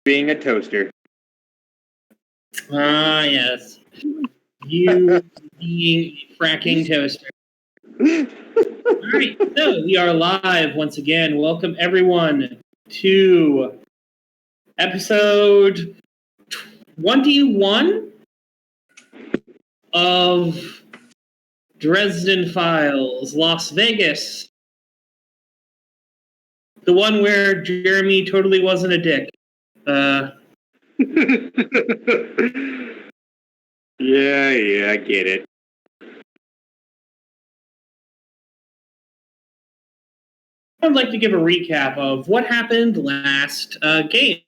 being a toaster. Ah, yes. You being a fracking toaster. All right, so we are live once again. Welcome, everyone, to episode 21 of Dresden Files, Las Vegas. The one where Jeremy totally wasn't a dick. Yeah, I get it. I'd like to give a recap of what happened last game.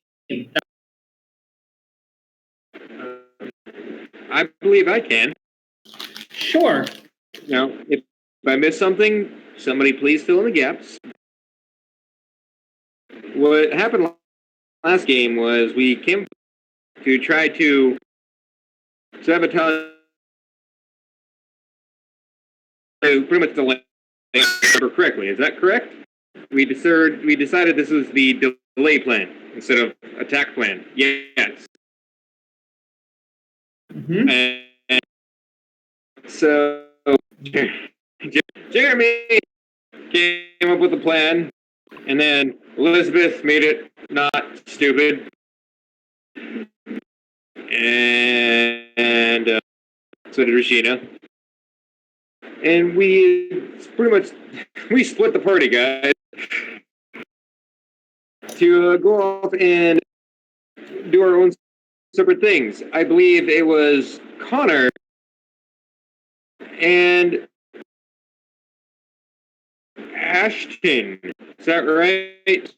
I believe I can. Sure. Now, if I miss something, somebody please fill in the gaps. What happened last game was we came to try to sabotage pretty much the land, if I remember correctly. Is that correct? We decided this was the delay plan instead of attack plan. Yes. Mm-hmm. And so Jeremy came up with a plan, and then Elizabeth made it not stupid, and so did Rashina. And we split the party, guys, to go off and do our own separate things. I believe it was Connor and Ashton. Is that right?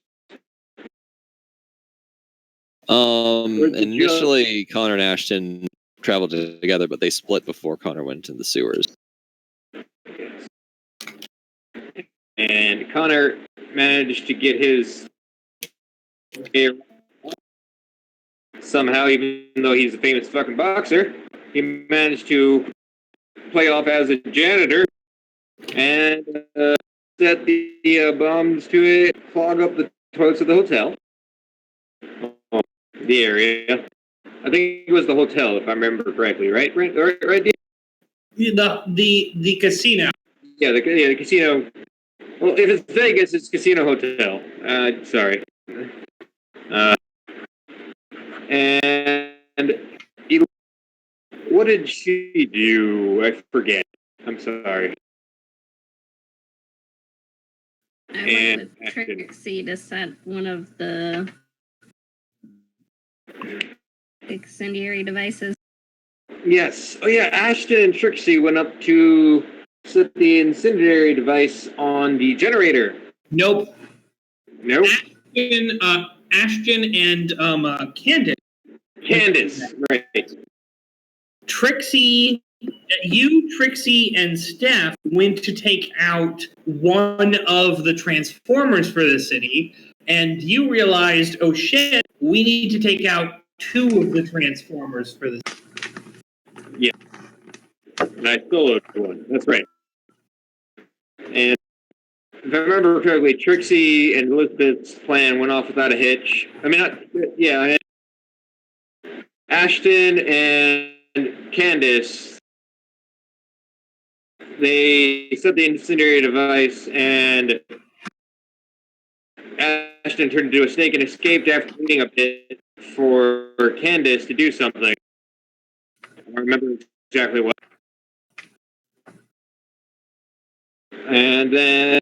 Initially, Connor and Ashton traveled together, but they split before Connor went into the sewers. And Connor managed to get his somehow, even though he's a famous fucking boxer, he managed to play off as a janitor and set the bombs to it, clog up the toilets of the hotel. The area. I think it was the hotel, if I remember correctly, right? Right? The casino. Yeah, the casino. Well, if it's Vegas, it's Casino Hotel. Sorry. And what did she do? I forget. I'm sorry. I went with Trixie to set one of the incendiary devices. Yes. Oh, yeah. Ashton and Trixie went up to set the incendiary device on the generator. Nope. Nope. Ashton and Candace. Candace, right. Trixie, and Steph went to take out one of the Transformers for the city, and you realized, oh shit, we need to take out two of the Transformers for the city. Yeah. And I soloed one. That's right. And if I remember correctly, Trixie and Elizabeth's plan went off without a hitch. I mean, Ashton and Candace, they set the incendiary device, and Ashton turned into a snake and escaped after waiting a bit for Candace to do something. I don't remember exactly what. And then,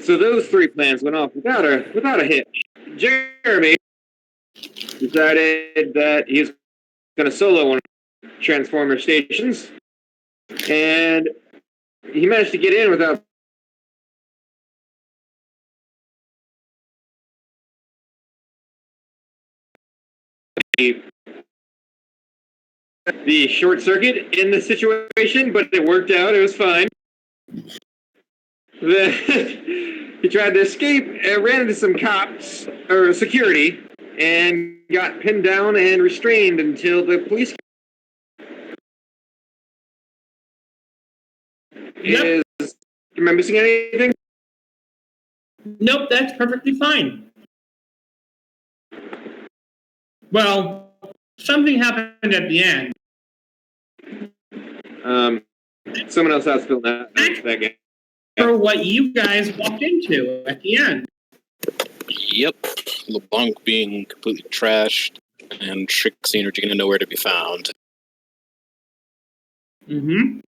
so those three plans went off without a hitch. Jeremy decided that he's going to solo one of Transformer stations, and he managed to get in without the short circuit in the situation, but it worked out. It was fine. Then he tried to escape and ran into some cops or security and got pinned down and restrained until the police came. Am I missing anything? Nope, that's perfectly fine. Well, something happened at the end. Someone else has to fill that game. For what you guys walked into at the end. Yep. LeBlanc being completely trashed, and Trixie and Regina nowhere to be found. Mm-hmm.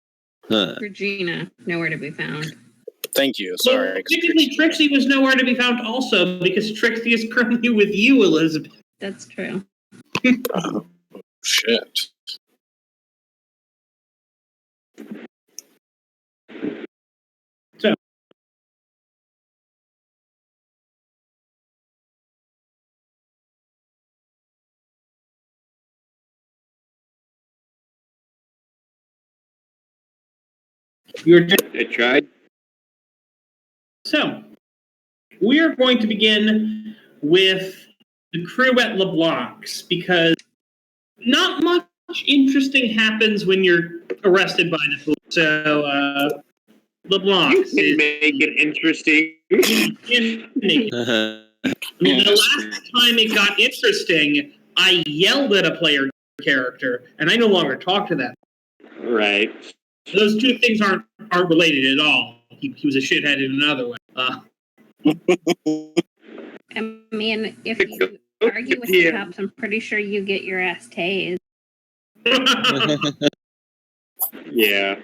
Huh. Regina, nowhere to be found. Thank you. Sorry. Well, technically, Trixie was nowhere to be found also, because Trixie is currently with you, Elizabeth. That's true. Oh, shit. So. I tried. So, we are going to begin with the crew at LeBlanc's, because not much interesting happens when you're arrested by the police. So, LeBlanc's You can make it interesting. The last time it got interesting, I yelled at a player character, and I no longer talk to them. Right. Those two things aren't related at all. He was a shithead in another way. I mean, if you argue with the cops, I'm pretty sure you get your ass tased. Yeah.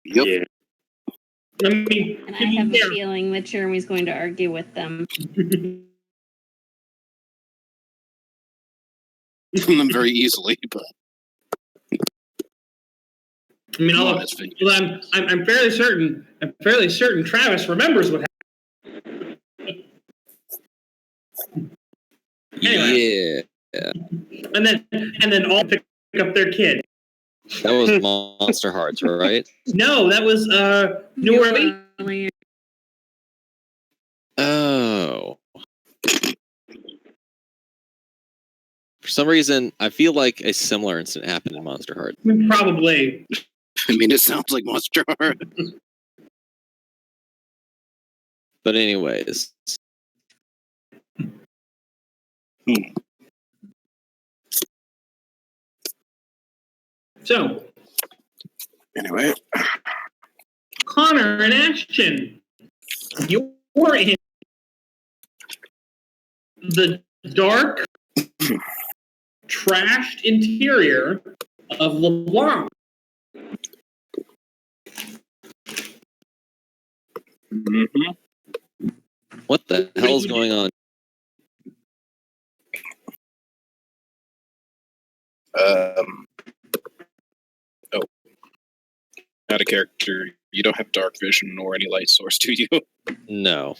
Yep. Yeah. I mean, And I have a feeling that Jeremy's going to argue with them. From them very easily, but I mean, I'm fairly certain. I'm fairly certain Travis remembers what happened. Anyway. Yeah. And then all pick up their kid. That was Monster Hearts, right? No, that was New Orleans. Oh. For some reason, I feel like a similar incident happened in Monster Hearts. Probably. I mean, it sounds like Monster Heart. But anyways. So. Anyway. Connor and Ashton, you're in the dark, trashed interior of LeBlanc. Mm-hmm. What the hell's going on? Not a character. You don't have dark vision or any light source, do you? No.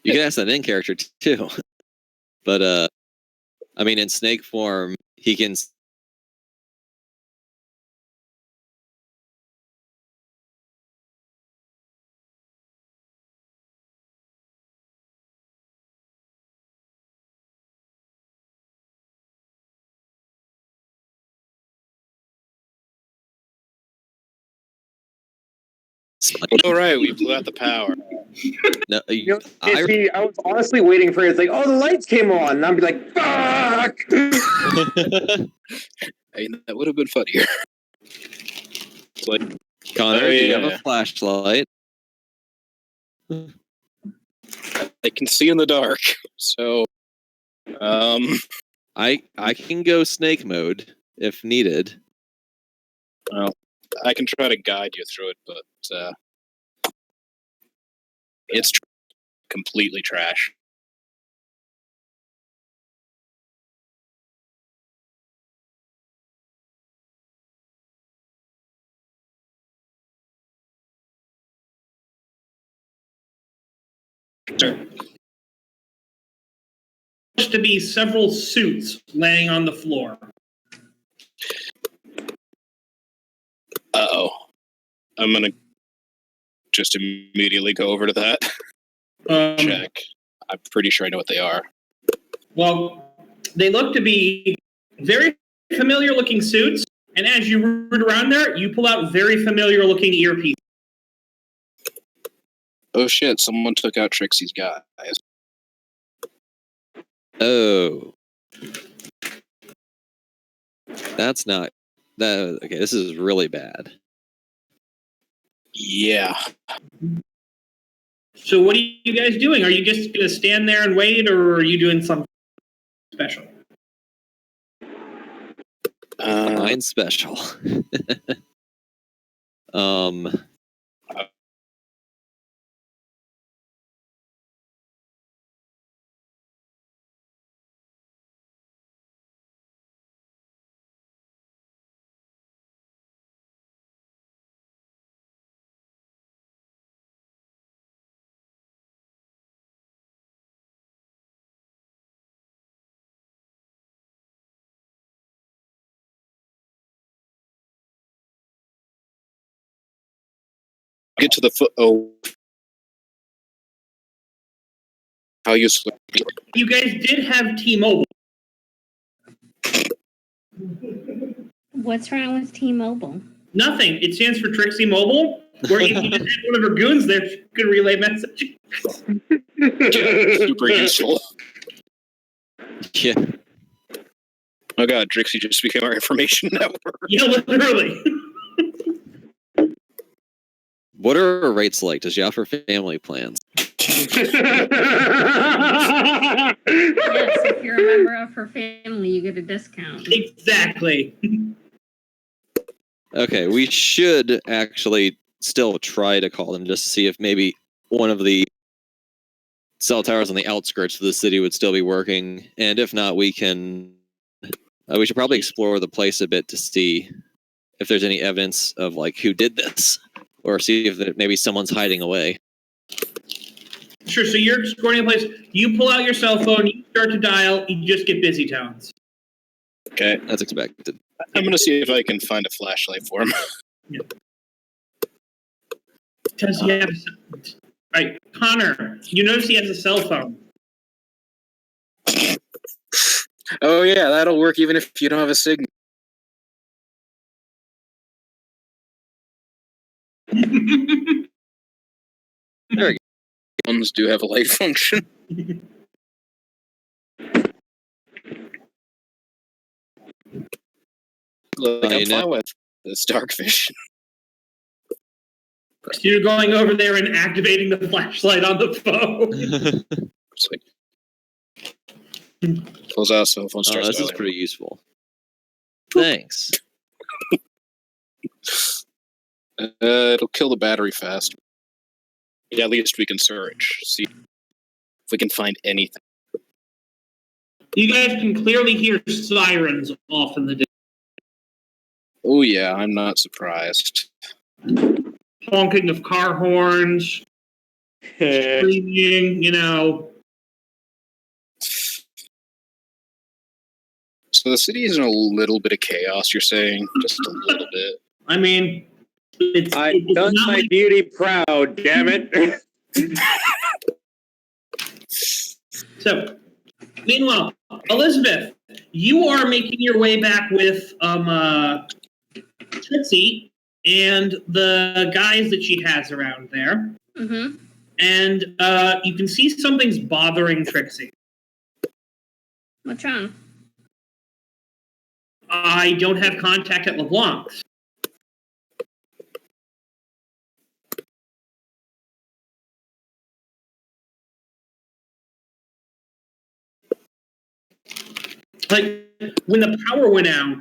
You can ask that in character too. But I mean, in snake form, he can. All right, we blew out the power. No, I was honestly waiting for it. It's like, oh, the lights came on, and I'd be like, fuck. Hey, that would have been funnier. It's like, Connor, do you have a flashlight? I can see in the dark, so I can go snake mode if needed. Well, I can try to guide you through it, but it's completely trash. To be several suits laying on the floor. Uh-oh. I'm gonna just immediately go over to that. Check. I'm pretty sure I know what they are. Well, they look to be very familiar looking suits, and as you root around there, you pull out very familiar looking earpieces. Oh shit, someone took out Trixie's guys. Oh. That's not... That, okay, this is really bad. Yeah. So what are you guys doing? Are you just going to stand there and wait, or are you doing something special? Mine's special. Get to the foot. Oh, how useful. You guys did have T-Mobile. What's wrong with T-Mobile? Nothing. It stands for Trixie Mobile, where if you just had one of her goons there, she could relay messages. Super useful. Yeah. Oh god, Trixie just became our information network. Yeah, literally. What are her rates like? Does she offer family plans? Yes, if you're a member of her family, you get a discount. Exactly. Okay, we should actually still try to call them just to see if maybe one of the cell towers on the outskirts of the city would still be working. And if not, we can... we should probably explore the place a bit to see if there's any evidence of, like, who did this. Or see if maybe someone's hiding away. Sure, so you're exploring a place. You pull out your cell phone, you start to dial, you just get busy tones. Okay. That's expected. I'm gonna see if I can find a flashlight for him. Yeah. Does he have... Right, Connor, you notice he has a cell phone. Oh yeah, that'll work even if you don't have a signal. There we go. Phones do have a light function. Look, I'm fine with this darkfish. So you're going over there and activating the flashlight on the phone. It's like, close out cell phone starts this is dialing. pretty useful. Thanks. It'll kill the battery fast. Yeah, at least we can search. See if we can find anything. You guys can clearly hear sirens off in the distance. Oh yeah, I'm not surprised. Honking of car horns, screaming, you know. So the city is in a little bit of chaos, you're saying? Just a little bit. I mean, it's done not my like... beauty proud, damn it. So, meanwhile, Elizabeth, you are making your way back with Trixie and the guys that she has around there. Mm-hmm. And you can see something's bothering Trixie. What's wrong? I don't have contact at LeBlanc's. Like, when the power went out,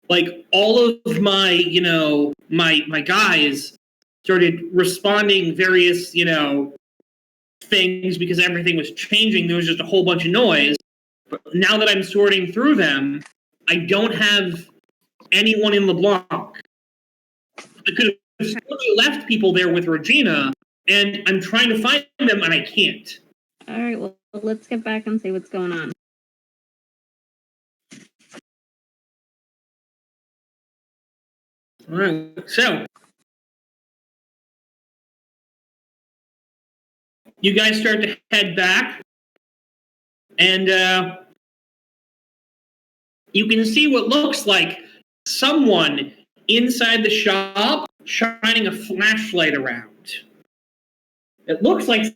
like, all of my, you know, my guys started responding various, you know, things because everything was changing. There was just a whole bunch of noise. But now that I'm sorting through them, I don't have anyone in LeBlanc. I could have certainly left people there with Regina, and I'm trying to find them, and I can't. All right, well, let's get back and see what's going on. All right, so you guys start to head back, and you can see what looks like someone inside the shop shining a flashlight around. It looks like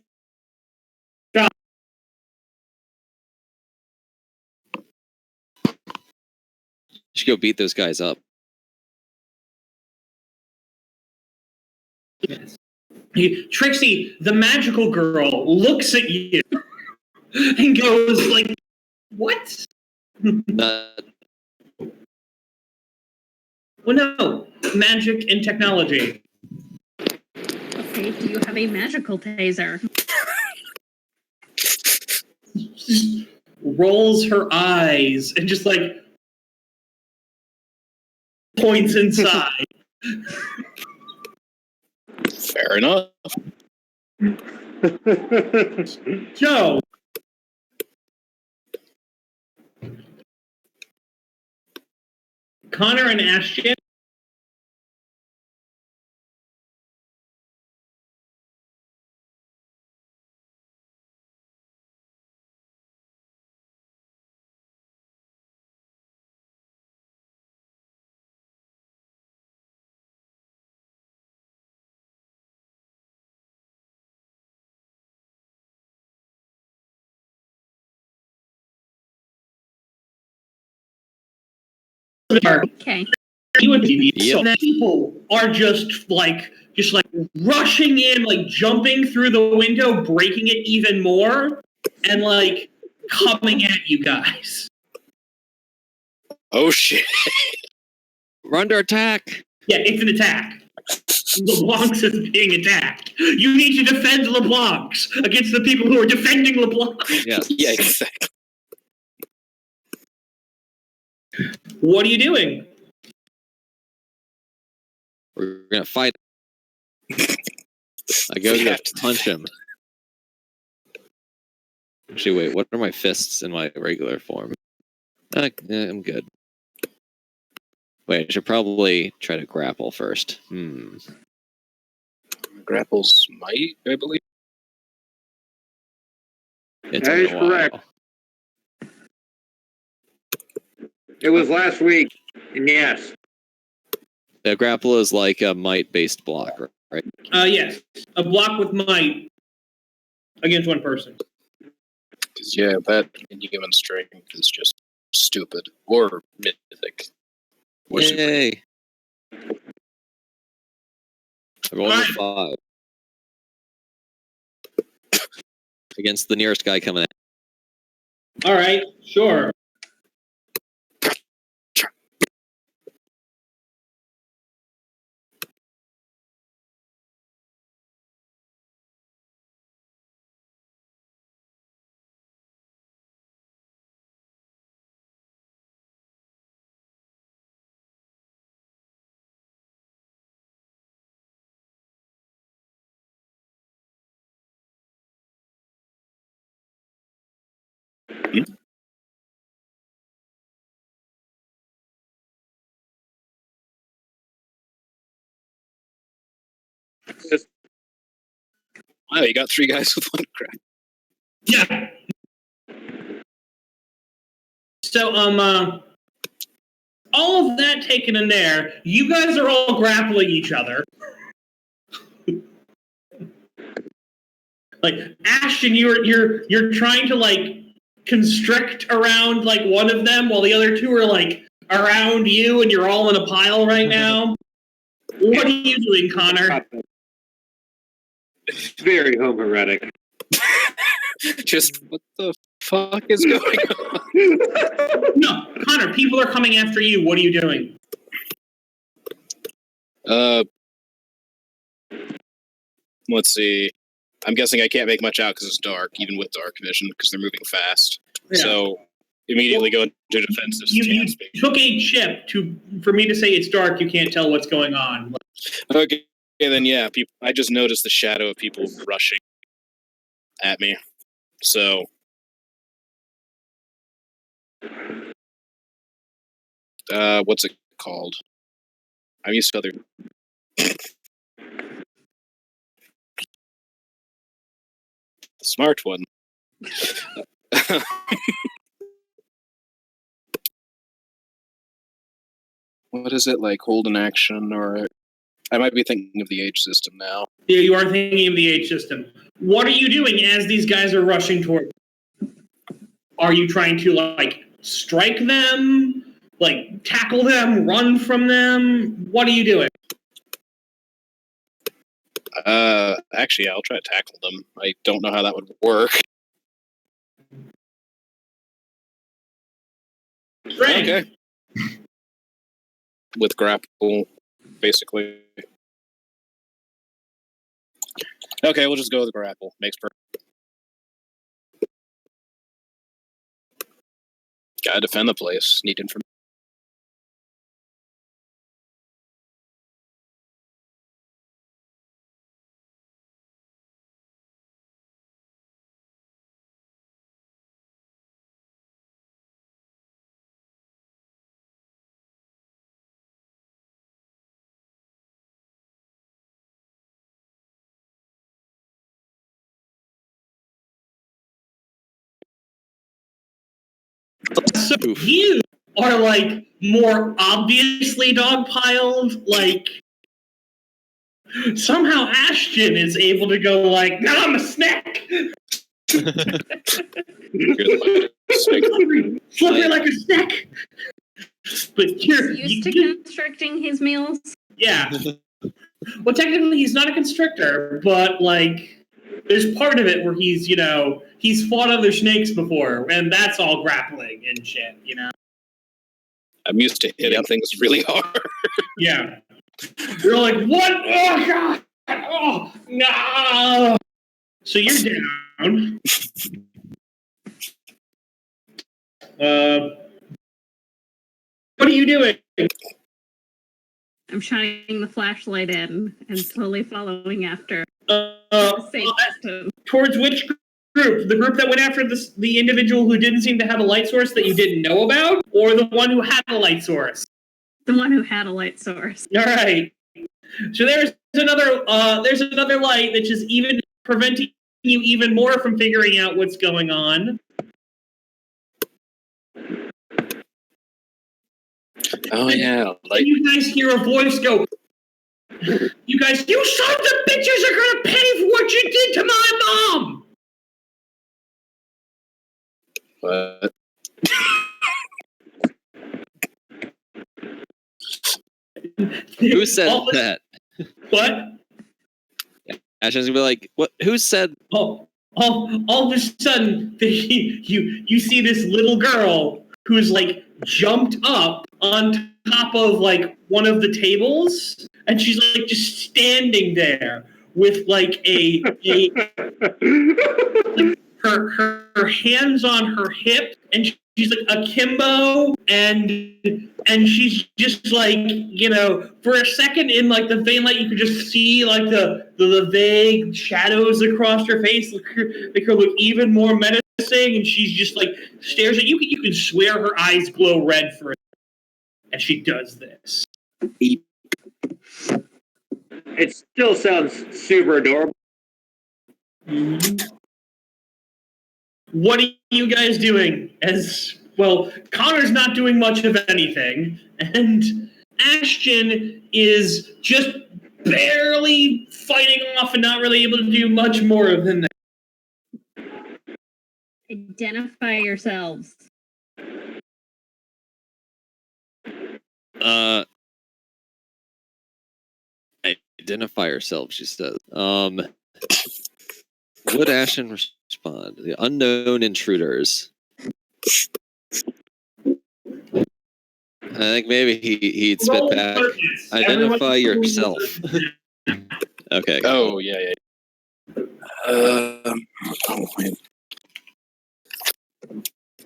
should go beat those guys up. Trixie, the magical girl, looks at you and goes like, "What?" Not, Well, no, magic and technology. Okay, do you have a magical taser? Just rolls her eyes and just like points inside. Fair enough. Joe. Connor and Ashton. Okay. You would be Yep. so that people are just like rushing in, like jumping through the window, breaking it even more, and like coming at you guys. Oh shit! we're under attack. Yeah, it's an attack. LeBlanc's is being attacked. You need to defend LeBlanc's against the people who are defending LeBlanc. Yes. Yeah, exactly. What are you doing? We're gonna fight. I go We to have to punch him. Actually, wait. What are my fists in my regular form? I'm good. Wait, I should probably try to grapple first. Grapples might, I believe. It's That been is a while. correct. It was last week, and yes. The grapple is like a might-based block, right? Yes. A block with might against one person. Because yeah, that given strength is just stupid or mythic. Or super. Yay! I rolled a 5 against the nearest guy coming in. All right, sure. Wow, you got 3 guys with 1 crack. Yeah. So, all of that taken in there, you guys are all grappling each other. Like Ashton, you're trying to like constrict around like one of them, while the other two are like around you, and you're all in a pile right now. What are you doing, Connor? Very homoerotic. Just what the fuck is going on? No, Connor. People are coming after you. What are you doing? Let's see. I'm guessing I can't make much out because it's dark, even with dark vision, because they're moving fast. Yeah. So immediately go into defensive You stance. took a chip for me to say it's dark. You can't tell what's going on. Okay, then yeah, I just noticed the shadow of people rushing at me. So what's it called? I'm used to other. Smart one. What is it, like hold an action, or I might be thinking of the age system now. Yeah, you are thinking of the age system. What are you doing as these guys are rushing toward you? Are you trying to like strike them? like tackle them, run from them? What are you doing? Actually, I'll try to tackle them. I don't know how that would work. Strength. Okay. With grapple, basically. Okay, we'll just go with grapple. Makes perfect. Gotta defend the place. Need information. So you are like more obviously dogpiled. Like somehow Ashton is able to go like, "Nah, I'm a snack." Slippery like a snack. But you're He's used to constricting his meals. yeah. Well, technically, he's not a constrictor, but like, there's part of it where he's fought other snakes before, and that's all grappling and shit. I'm used to hitting things really hard. Yeah. You're like, what? Oh god! Oh no! So you're down. What are you doing? I'm shining the flashlight in and slowly following after. Same system. Towards which group? The group that went after the individual who didn't seem to have a light source that you didn't know about, or the one who had a light source? The one who had a light source. All right. So there's another light that's just even preventing you even more from figuring out what's going on. Oh yeah, like And you guys hear a voice go, "You guys, you sons of bitches are gonna pay for what you did to my mom!" what? Who said that? What? Ashton's gonna be like, "What? Who said?" All of a sudden, you see this little girl who's like jumped up on top of like one of the tables, and she's like just standing there with like her hands on her hip, and she's like akimbo, and she's just like, for a second in like the vein light, you could just see like the vague shadows across her face, make her look even more menacing, and she's just like stares at you. You can swear her eyes glow red for it, and she does this. It still sounds super adorable. Mm-hmm. What are you guys doing? As well, Connor's not doing much of anything, and Ashton is just barely fighting off and not really able to do much more than that. Identify yourselves. Identify yourself, she says. Would Ashton respond? The unknown intruders. I think maybe he'd spit back. Identify yourself. Okay. Oh yeah. Oh man.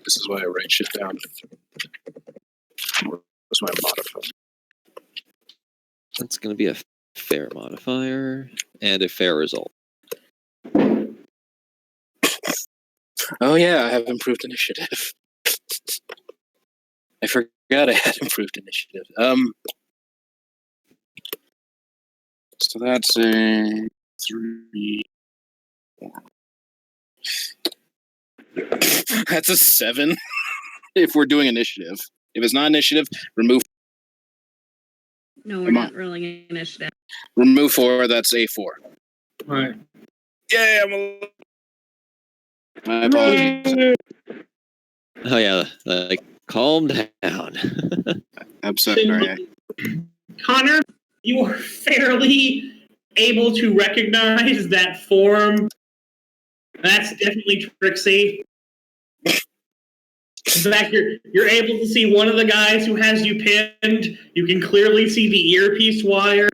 This is why I write shit down. What's my modifier? That's going to be a fair modifier and a fair result. Oh yeah, I have improved initiative. I forgot I had improved initiative. So that's a 3. That's a 7. If we're doing initiative, if it's not initiative, remove. No, we're not rolling initiative. Remove 4. That's a 4. Right. Yeah, my apologies. Oh yeah, like Calm down. I'm sorry. Connor, you are fairly able to recognize that form. That's definitely Trixie. In fact, you're able to see one of the guys who has you pinned. You can clearly see the earpiece wire.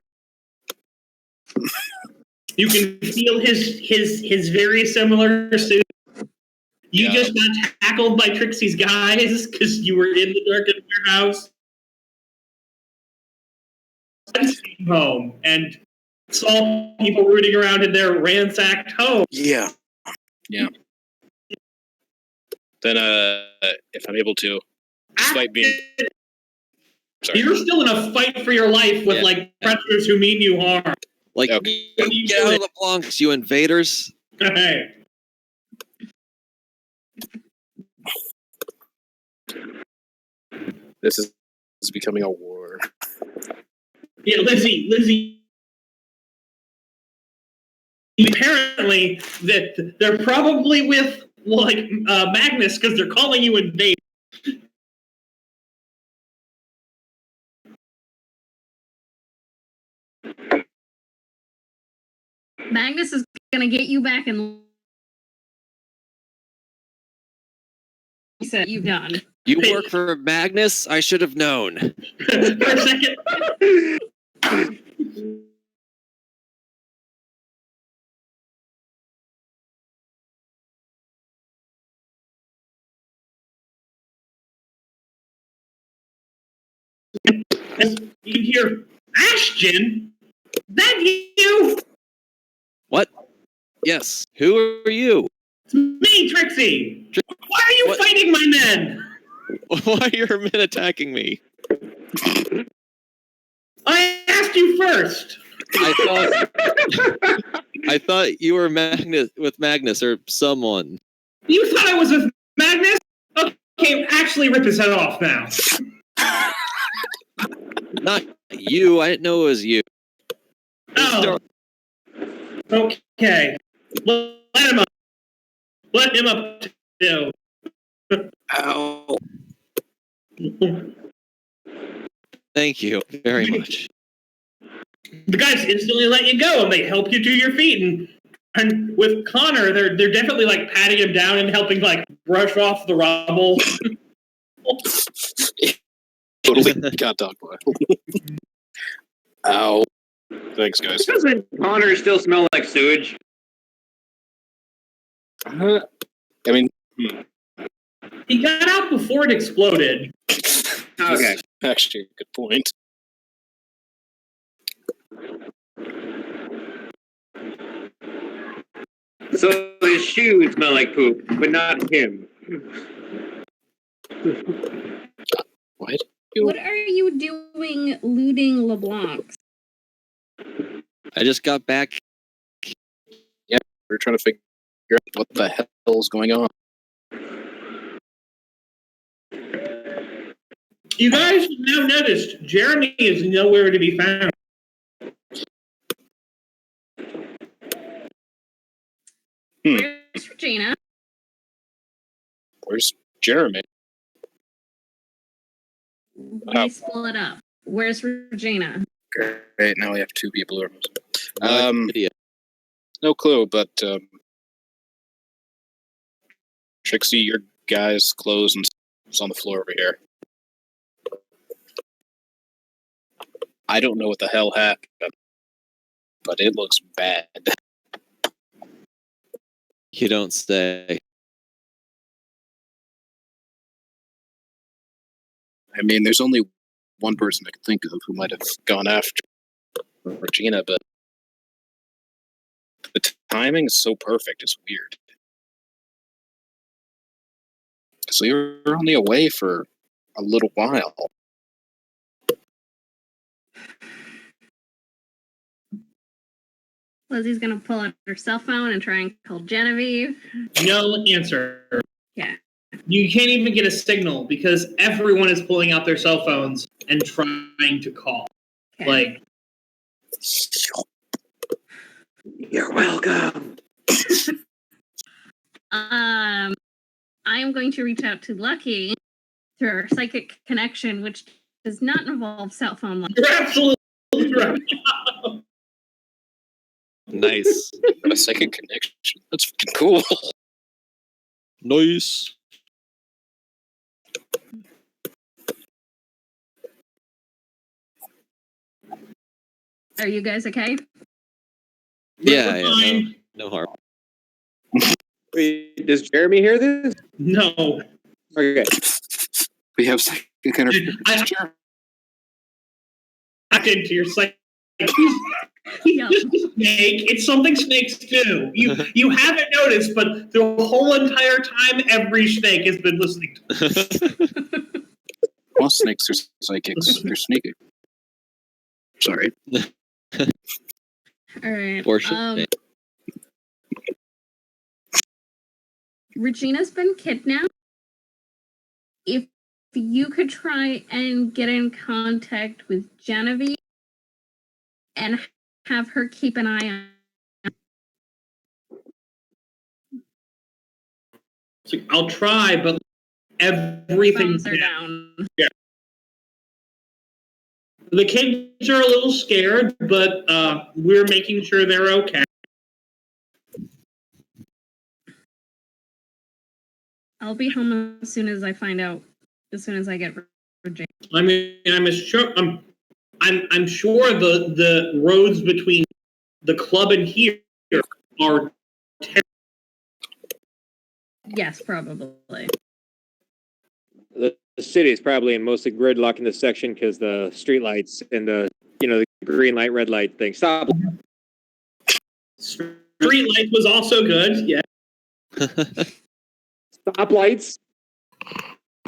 You can feel his very similar suit. You just got tackled by Trixie's guys because you were in the darkened warehouse. Home and saw people rooting around in their ransacked home. Yeah. Then, if I'm able to, despite being... Sorry. You're still in a fight for your life with, predators who mean you harm. Like, Okay. get out of the Bronx, you invaders. Hey. This is becoming a war. Yeah, Lizzie. Apparently, that they're probably with Magnus because they're calling you invade. Magnus is gonna get you back and said you've done. You work for Magnus? I should have known. For a second. You can hear Ashton. That you? What? Yes. Who are you? It's me, Trixie. Why are you fighting my men? Why are your men attacking me? I asked you first. I thought you were with Magnus or someone. You thought I was with Magnus? Okay, actually rip his head off now. Not you. I didn't know it was you. Oh. Okay. Let him up. Let him up too. Ow. Thank you very much. The guys instantly let you go and they help you to your feet. And with Connor, they're definitely patting him down and helping brush off the rubble. Totally got dog blood. Ow. Thanks, guys. Doesn't Connor still smell like sewage? I mean, He got out before it exploded. Okay. Actually, a good point. So his shoes smell like poop, but not him. What? What are you doing looting LeBlanc's? I just got back. Yeah, we're trying to figure out what the hell is going on. You guys have now noticed Jeremy is nowhere to be found. Where's Regina? Where's Jeremy? We split up. Where's Regina? Great, now we have two people. Idiot. No clue, but Trixie, your guy's clothes and is on the floor over here. I don't know what the hell happened, but it looks bad. You don't say. I mean, there's only one person I can think of who might have gone after Regina, but the timing is so perfect, it's weird. So you're only away for a little while. Lizzie's gonna pull out her cell phone and try and call Genevieve. No answer. Yeah. You can't even get a signal because everyone is pulling out their cell phones and trying to call. Okay. You're welcome. I am going to reach out to Lucky through our psychic connection, which does not involve cell phone lines. You're absolutely right. Nice. Got a second connection. That's fucking cool. Nice. Are you guys okay? Yeah, We're fine. no harm. Wait, does Jeremy hear this? No. Okay. We have second connection. I hacked into your site. Yeah. Snake. It's something snakes do. You haven't noticed, but the whole entire time, every snake has been listening to. Most snakes are psychics. They're sneaky. Sorry. All right. Fortunate. Regina's been kidnapped. If you could try and get in contact with Genevieve and have her keep an eye on. I'll try, but everything's Phones are down. Yeah. The kids are a little scared, but we're making sure they're okay. I'll be home as soon as I find out. As soon as I get Virginia. I mean, I'm sure the roads between the club and here are Yes, probably. The city is probably mostly gridlock in this section because the street lights and the green light, red light thing. Stop. street light was also good. Yeah. Stop lights.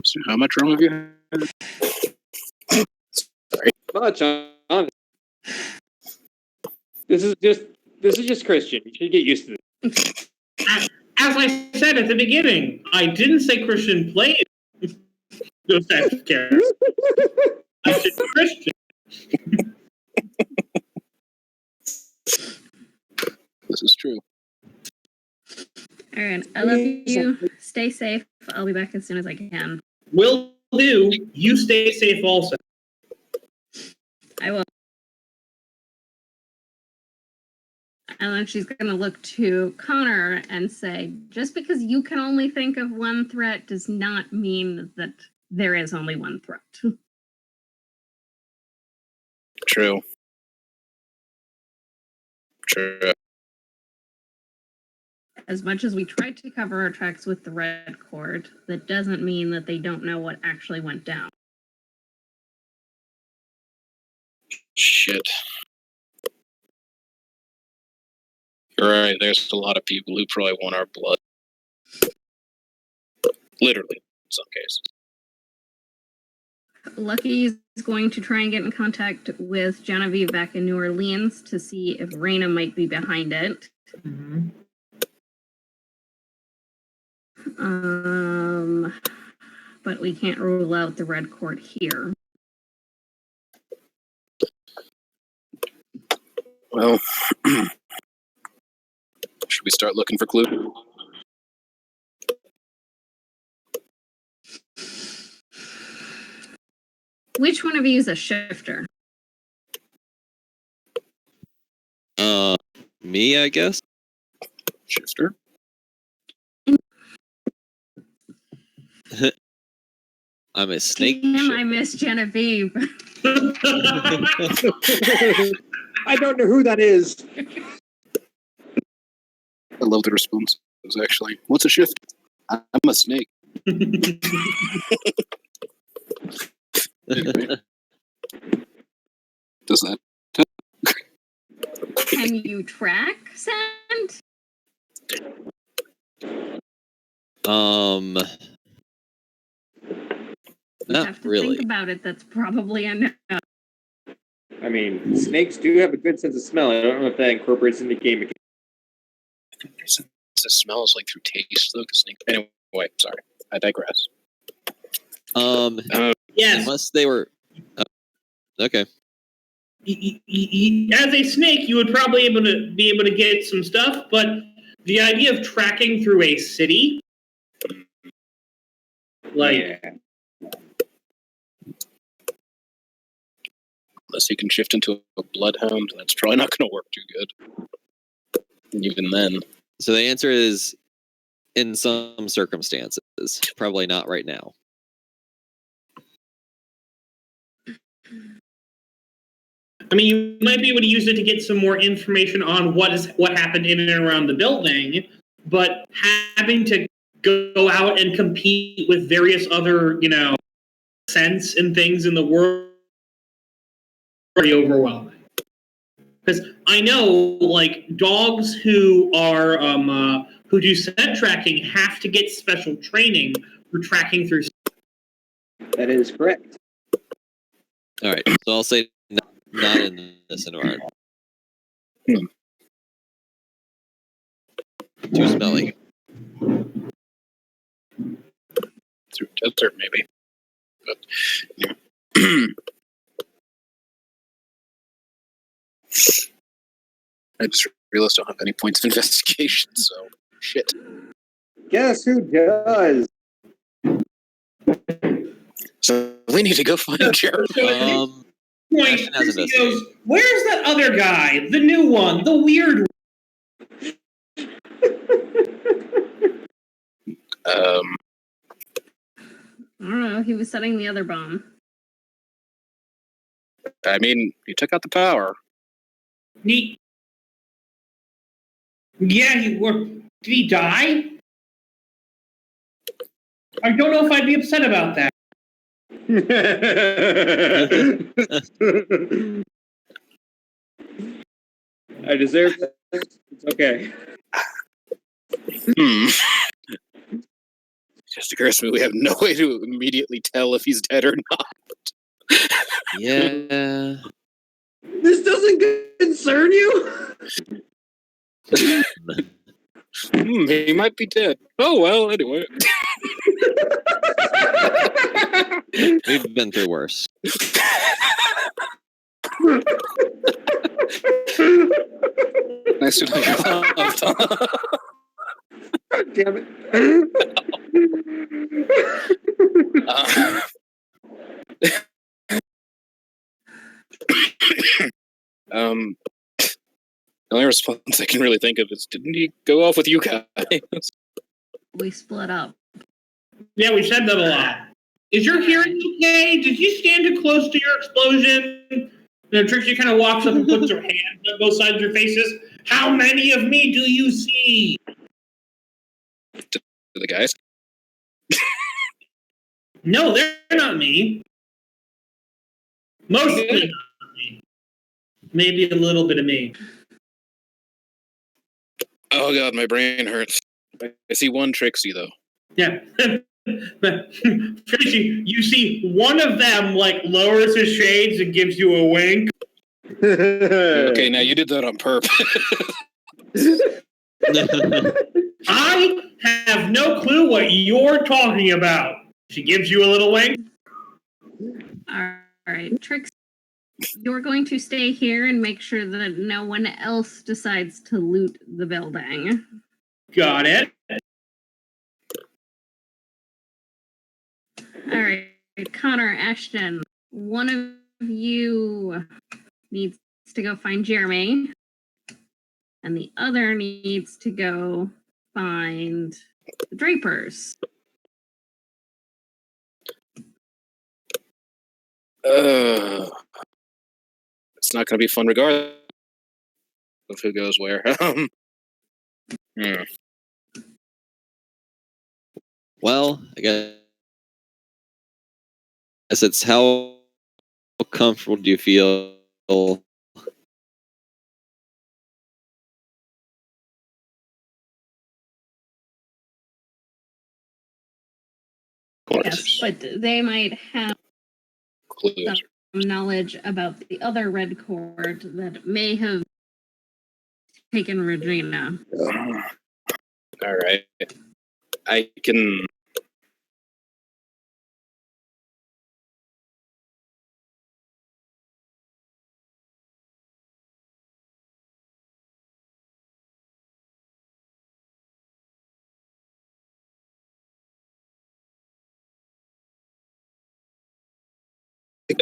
So how much wrong have you had? Much on. This is just Christian. You should get used to this. As I said at the beginning, I didn't say Christian played. No sex characters. I said Christian. This is true. All right. I love you. Stay safe. I'll be back as soon as I can. Will do. You stay safe also. I will. And then she's going to look to Connor and say, just because you can only think of one threat does not mean that there is only one threat. True. True. As much as we tried to cover our tracks with the red cord, that doesn't mean that they don't know what actually went down. Shit. You're right. There's a lot of people who probably want our blood. Literally, in some cases. Lucky is going to try and get in contact with Genevieve back in New Orleans to see if Raina might be behind it. Mm-hmm. But we can't rule out the red court here. Well, should we start looking for clues? Which one of you is a shifter? Me, I guess. Shifter? I'm a snake. Damn, I miss Genevieve. I don't know who that is. I love the response. It was actually, what's a shift? I'm a snake. Anyway. Does that? Can you track sand? You Not have to really. think about it. That's probably a no. I mean, snakes do have a good sense of smell. I don't know if that incorporates in the game. Since it smells like through taste, though. Snake. Anyway, sorry. I digress. Yes. Unless they were. Okay. As a snake, you would probably be able to get some stuff, but the idea of tracking through a city, like, Yeah. Unless he can shift into a bloodhound, that's probably not going to work too good. Even then. So the answer is in some circumstances. Probably not right now. I mean, you might be able to use it to get some more information on what happened in and around the building, but having to go out and compete with various other, scents and things in the world is pretty overwhelming. Because I know, dogs who are who do scent tracking have to get special training for tracking through. That is correct. All right, so I'll say not in this environment. Too smelly. Through desert, maybe. But I just realized I don't have any points of investigation, so shit. Guess who does? So we need to go find Jared. Point, Ashton has Chrissy goes, where's that other guy? The new one, the weird one. I don't know. He was setting the other bomb. I mean, he took out the power. Yeah, did he die? I don't know if I'd be upset about that. I deserve that. It's okay. Just occurs to me we have no way to immediately tell if he's dead or not. Yeah. This doesn't concern you? He might be dead. Oh, well, anyway. We've been through worse. Nice to know you're loved. God damn it. The only response I can really think of is, didn't he go off with you guys? We split up. Yeah, we said that a lot. Is your hearing okay? Did you stand too close to your explosion? Trixie kind of walks up and puts her hands on both sides of your faces. How many of me do you see? The guys? No, they're not me. Mostly not me. Maybe a little bit of me. Oh god, my brain hurts. I see one Trixie, though. Yeah. Trixie, you see one of them lowers his shades and gives you a wink. Okay, now you did that on purpose. I have no clue what you're talking about. She gives you a little wink. All right, Trix, you're going to stay here and make sure that no one else decides to loot the building. Got it. All right, Connor, Ashton, one of you needs to go find Jeremy, and the other needs to go find the Drapers. It's not going to be fun regardless of who goes where. Well, I guess it's how comfortable do you feel? Yes, but they might have Clues. some knowledge about the other red cord that may have taken Regina. All right. I can.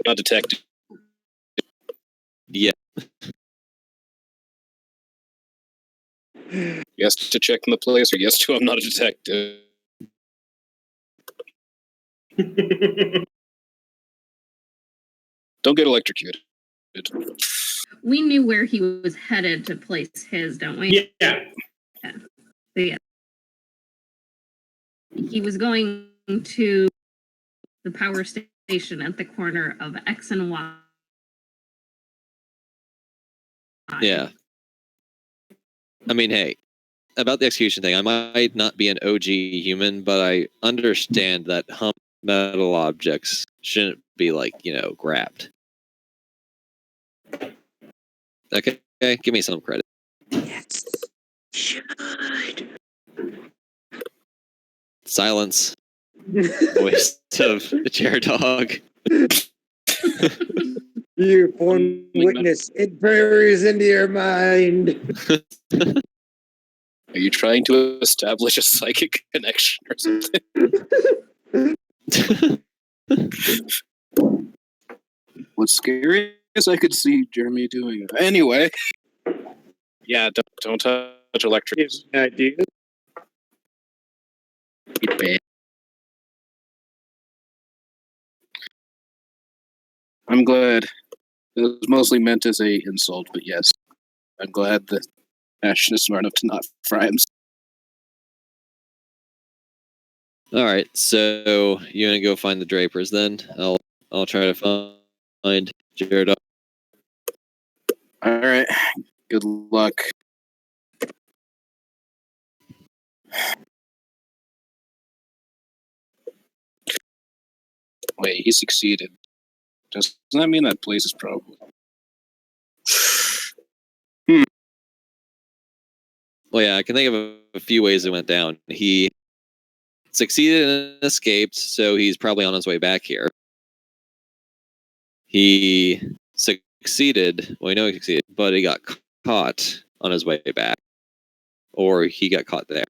Not detected. Yes to checking the place, or yes to I'm not a detective. Don't get electrocuted. We knew where he was headed to place his, don't we? Yeah. So, yeah. He was going to the power station at the corner of X and Y. Yeah. I mean, hey, about the execution thing, I might not be an OG human, but I understand that metal objects shouldn't be, like, grabbed. Okay, give me some credit. Yes. Should. Silence. Voice of the chair dog. You one witness, it buries into your mind. Are you trying to establish a psychic connection or something? What's scary is I could see Jeremy doing it. Anyway. Yeah, don't touch electrics. Idea. I'm glad. It was mostly meant as a insult, but yes. I'm glad that Ashton is smart enough to not fry himself. All right, so you gonna go find the Drapers then? I'll try to find Jared. All right. Good luck. Wait, he succeeded. Doesn't that mean that place is probably? Well, yeah, I can think of a few ways it went down. He succeeded and escaped, so he's probably on his way back here. He succeeded. Well, I know he succeeded, but he got caught on his way back, or he got caught there.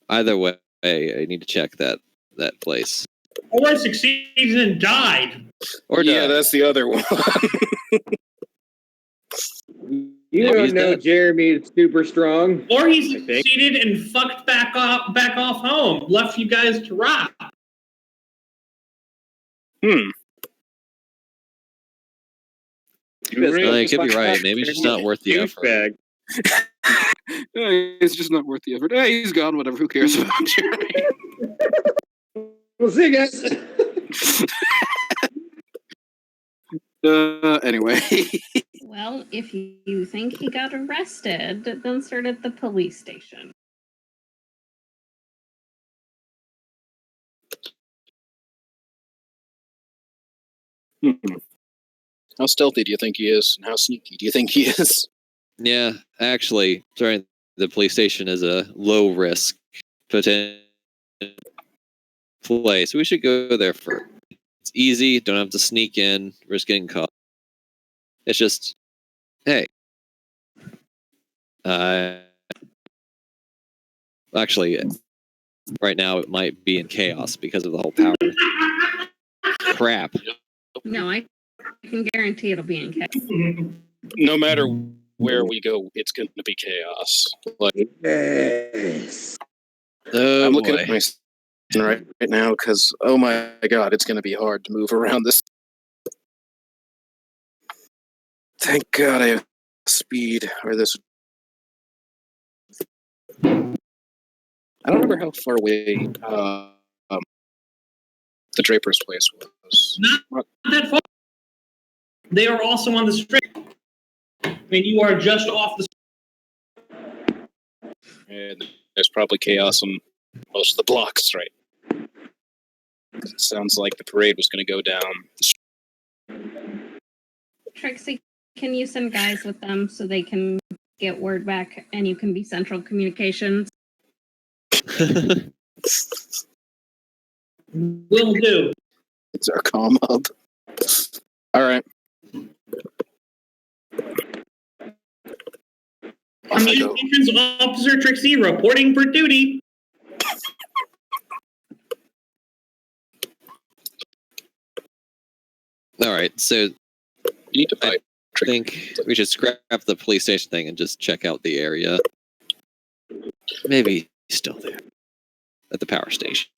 Either way, I need to check that place. Or succeeded and died. Or yeah, died. that's the other one. You don't know Jeremy is super strong. Or he succeeded and fucked back off home, left you guys to rot. It could be right. Maybe it's just not worth the effort. It's just not worth the effort. Hey, he's gone. Whatever. Who cares about Jeremy? We'll see, guys. Anyway. Well, if you think he got arrested, then start at the police station. How stealthy do you think he is? And how sneaky do you think he is? Yeah, actually, starting the police station is a low risk potential place. We should go there first. It's easy. Don't have to sneak in. Risk getting caught. It's just, hey. Actually, right now it might be in chaos because of the whole power crap. No, I can guarantee it'll be in chaos. No matter where we go, it's going to be chaos. Like, Yes. Oh, I'm looking boy. at my right now because, oh my god, it's going to be hard to move around this. Thank God I have speed, or this. I don't remember how far away the Draper's place was. Not that far. They are also on the strip. I mean, you are just off the. And there's probably chaos on most of the blocks, right? It sounds like the parade was going to go down. Trixie, can you send guys with them so they can get word back and you can be central communications? Will do. It's our comm hub. All right. Communications Officer Trixie reporting for duty. All right, so You need to buy think we should scrap the police station thing and just check out the area. Maybe he's still there at the power station.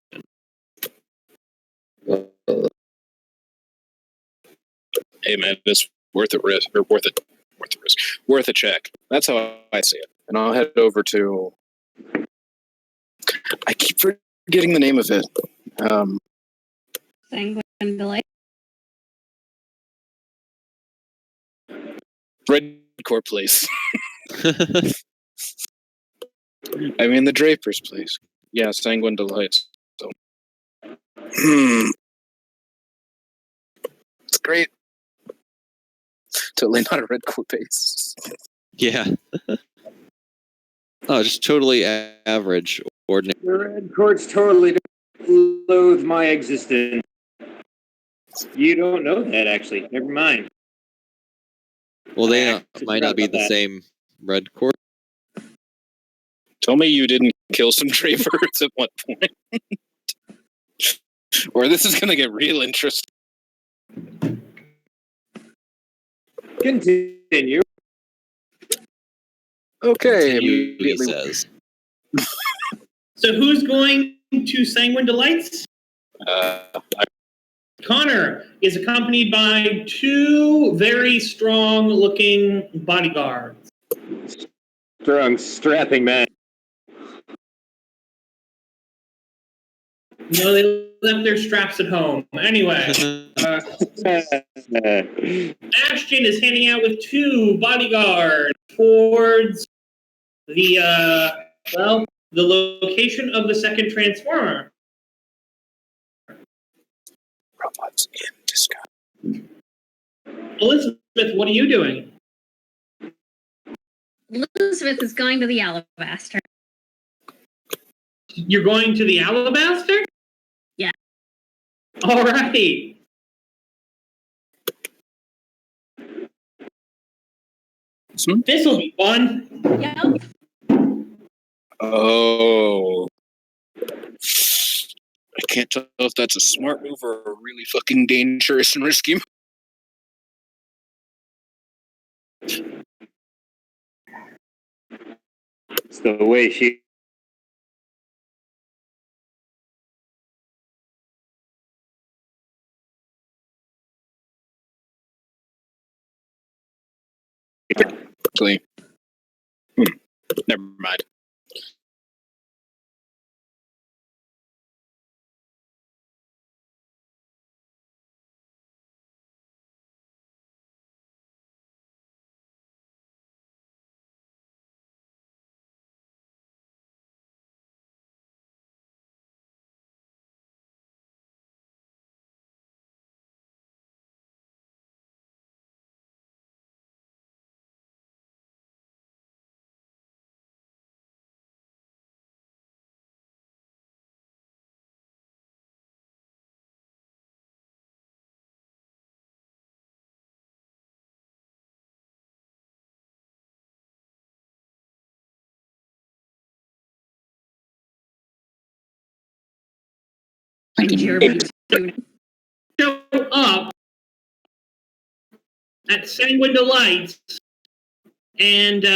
Hey man, it's worth a risk, or worth a check. That's how I see it. And I'll head over to. I keep forgetting the name of it. Sanguine Delight. Red Court Place. I mean the Draper's Place. Yeah, Sanguine Delights. So. It's great. Totally not a Red Court base. Yeah. Oh, just totally average, ordinary. The Red Court's totally loathe my existence. You don't know that, actually. Never mind. Well, they I might not be forgot the about same red court. Tell me you didn't kill some Drapers at one point. Or this is going to get real interesting. Continue. Okay, He immediately. says. So who's going to Sanguine Delights? Connor is accompanied by two very strong-looking bodyguards. Strong, strapping man. No, they left their straps at home. Anyway, Ashton is handing out with two bodyguards towards the the location of the second transformer. Robots in disguise. Elizabeth, what are you doing? Elizabeth is going to the Alabaster. You're going to the Alabaster? Yeah. All right. This will be fun. Yep. Oh. I can't tell if that's a smart move or a really fucking dangerous and risky move. It's the way she. Actually. Never mind. I need your food. Show up at Sanguine Delights and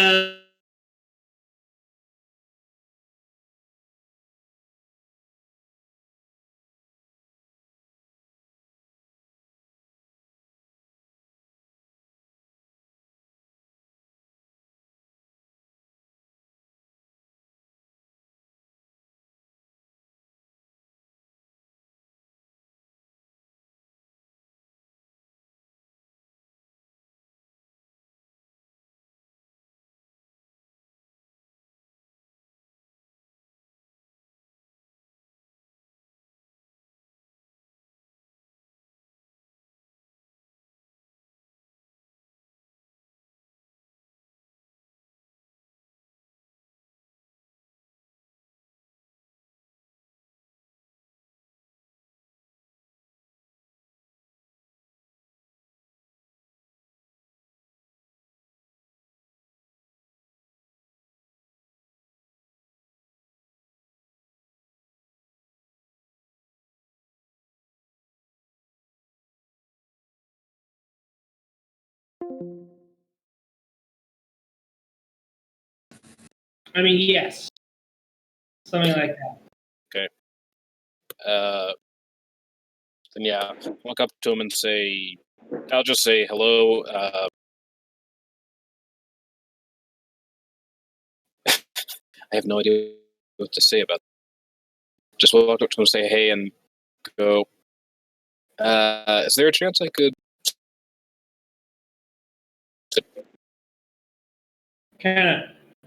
I mean, yes. Something like that. Then yeah, walk up to him and say, I'll just say hello. I have no idea what to say about that. Just walk up to him and say hey and go, is there a chance I could... Kind of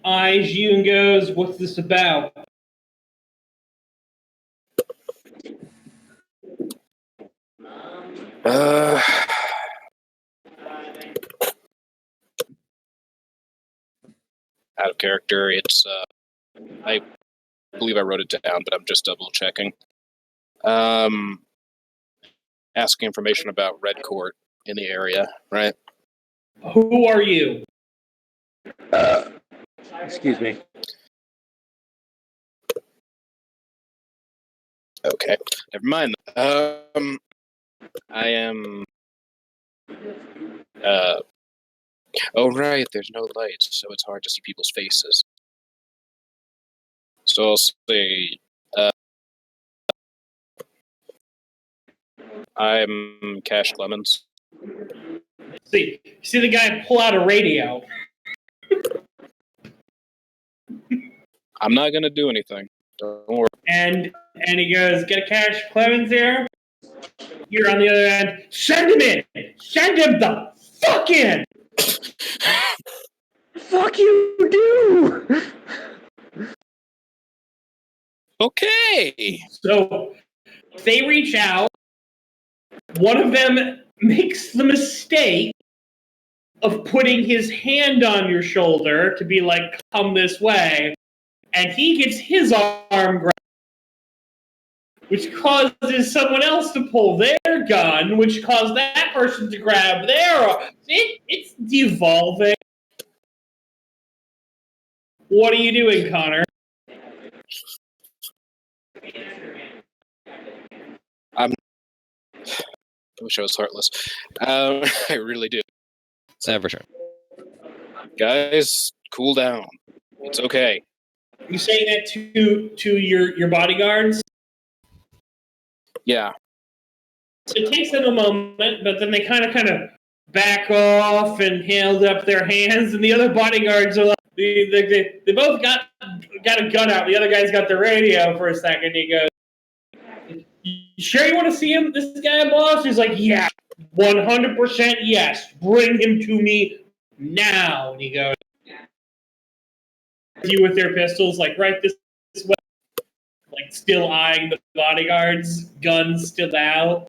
eyes you and goes, what's this about? Out of character, it's, I believe I wrote it down, but I'm just double checking. Asking information about Red Court in the area, right? Who are you? Excuse me. Okay, never mind. I am. Oh right, there's no lights, so it's hard to see people's faces. So I'll say, I'm Cash Clemens. See the guy pull out a radio. I'm not gonna do anything. Don't worry. And he goes, get a Cash Clemens here. You're on the other end. Send him in. Send him the fuck in. Fuck you, do! Okay. So they reach out. One of them makes the mistake of putting his hand on your shoulder to be like, come this way. And he gets his arm grabbed, which causes someone else to pull their gun, which caused that person to grab their arm. It's devolving. What are you doing, Connor? I wish I was heartless. I really do. It's have return. Guys, cool down. It's okay. You saying that to your bodyguards? Yeah. So it takes them a moment, but then they kind of back off and held up their hands, and the other bodyguards are like, they both got a gun out. The other guy's got the radio for a second. He goes, "You sure you want to see him? This guy, boss?" He's like, "Yeah, 100% yes. Bring him to me now." And he goes, "You with their pistols, like right this way." Like still eyeing the bodyguards, guns still out,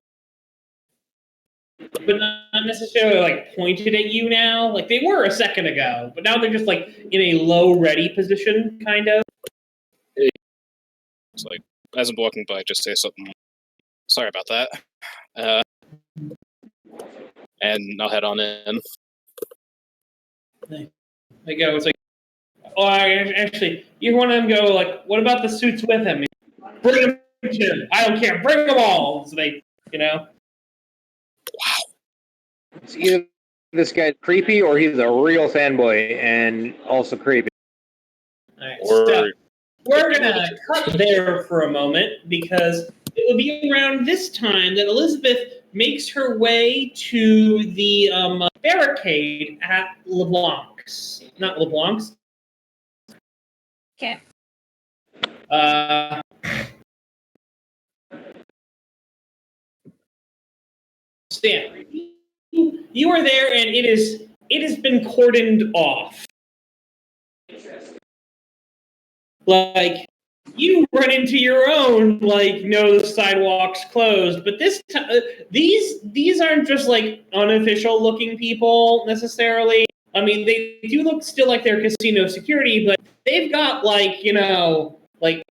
but not necessarily like pointed at you now. Like they were a second ago, but now they're just like in a low ready position, kind of. It's like, as I'm walking by, just say something. Sorry about that. And I'll head on in. They go, it's like, oh, actually, you one of them go like, what about the suits with him? Bring them to him. I don't care. Bring them all. So they, Wow. It's either this guy's creepy or he's a real fanboy and also creepy. All right, so we're gonna cut there for a moment because it will be around this time that Elizabeth makes her way to the barricade at LeBlanc's. Not LeBlanc's. Okay. Stan, you are there, and it has been cordoned off. Like you run into your own, like no, the sidewalk's closed. But this these aren't just like unofficial looking people necessarily. I mean, they do look still like they're casino security, but they've got like like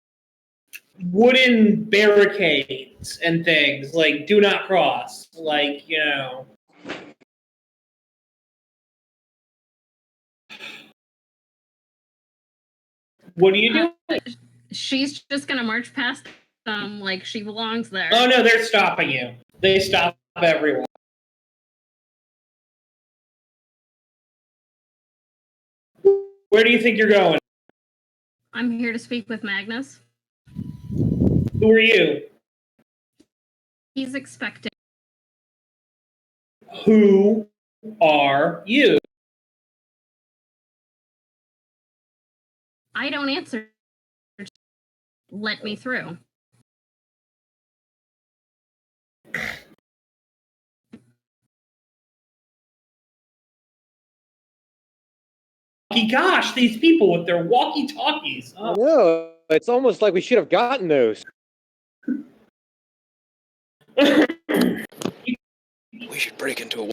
wooden barricades and things like do not cross, like What do you do? She's just gonna march past them like she belongs there. Oh no, they're stopping you. They stop everyone. Where do you think you're going? I'm here to speak with Magnus. Who are you? He's expecting. Who are you? I don't answer. Let me through. Gosh, these people with their walkie-talkies. I know. It's almost like we should have gotten those. We should break into a.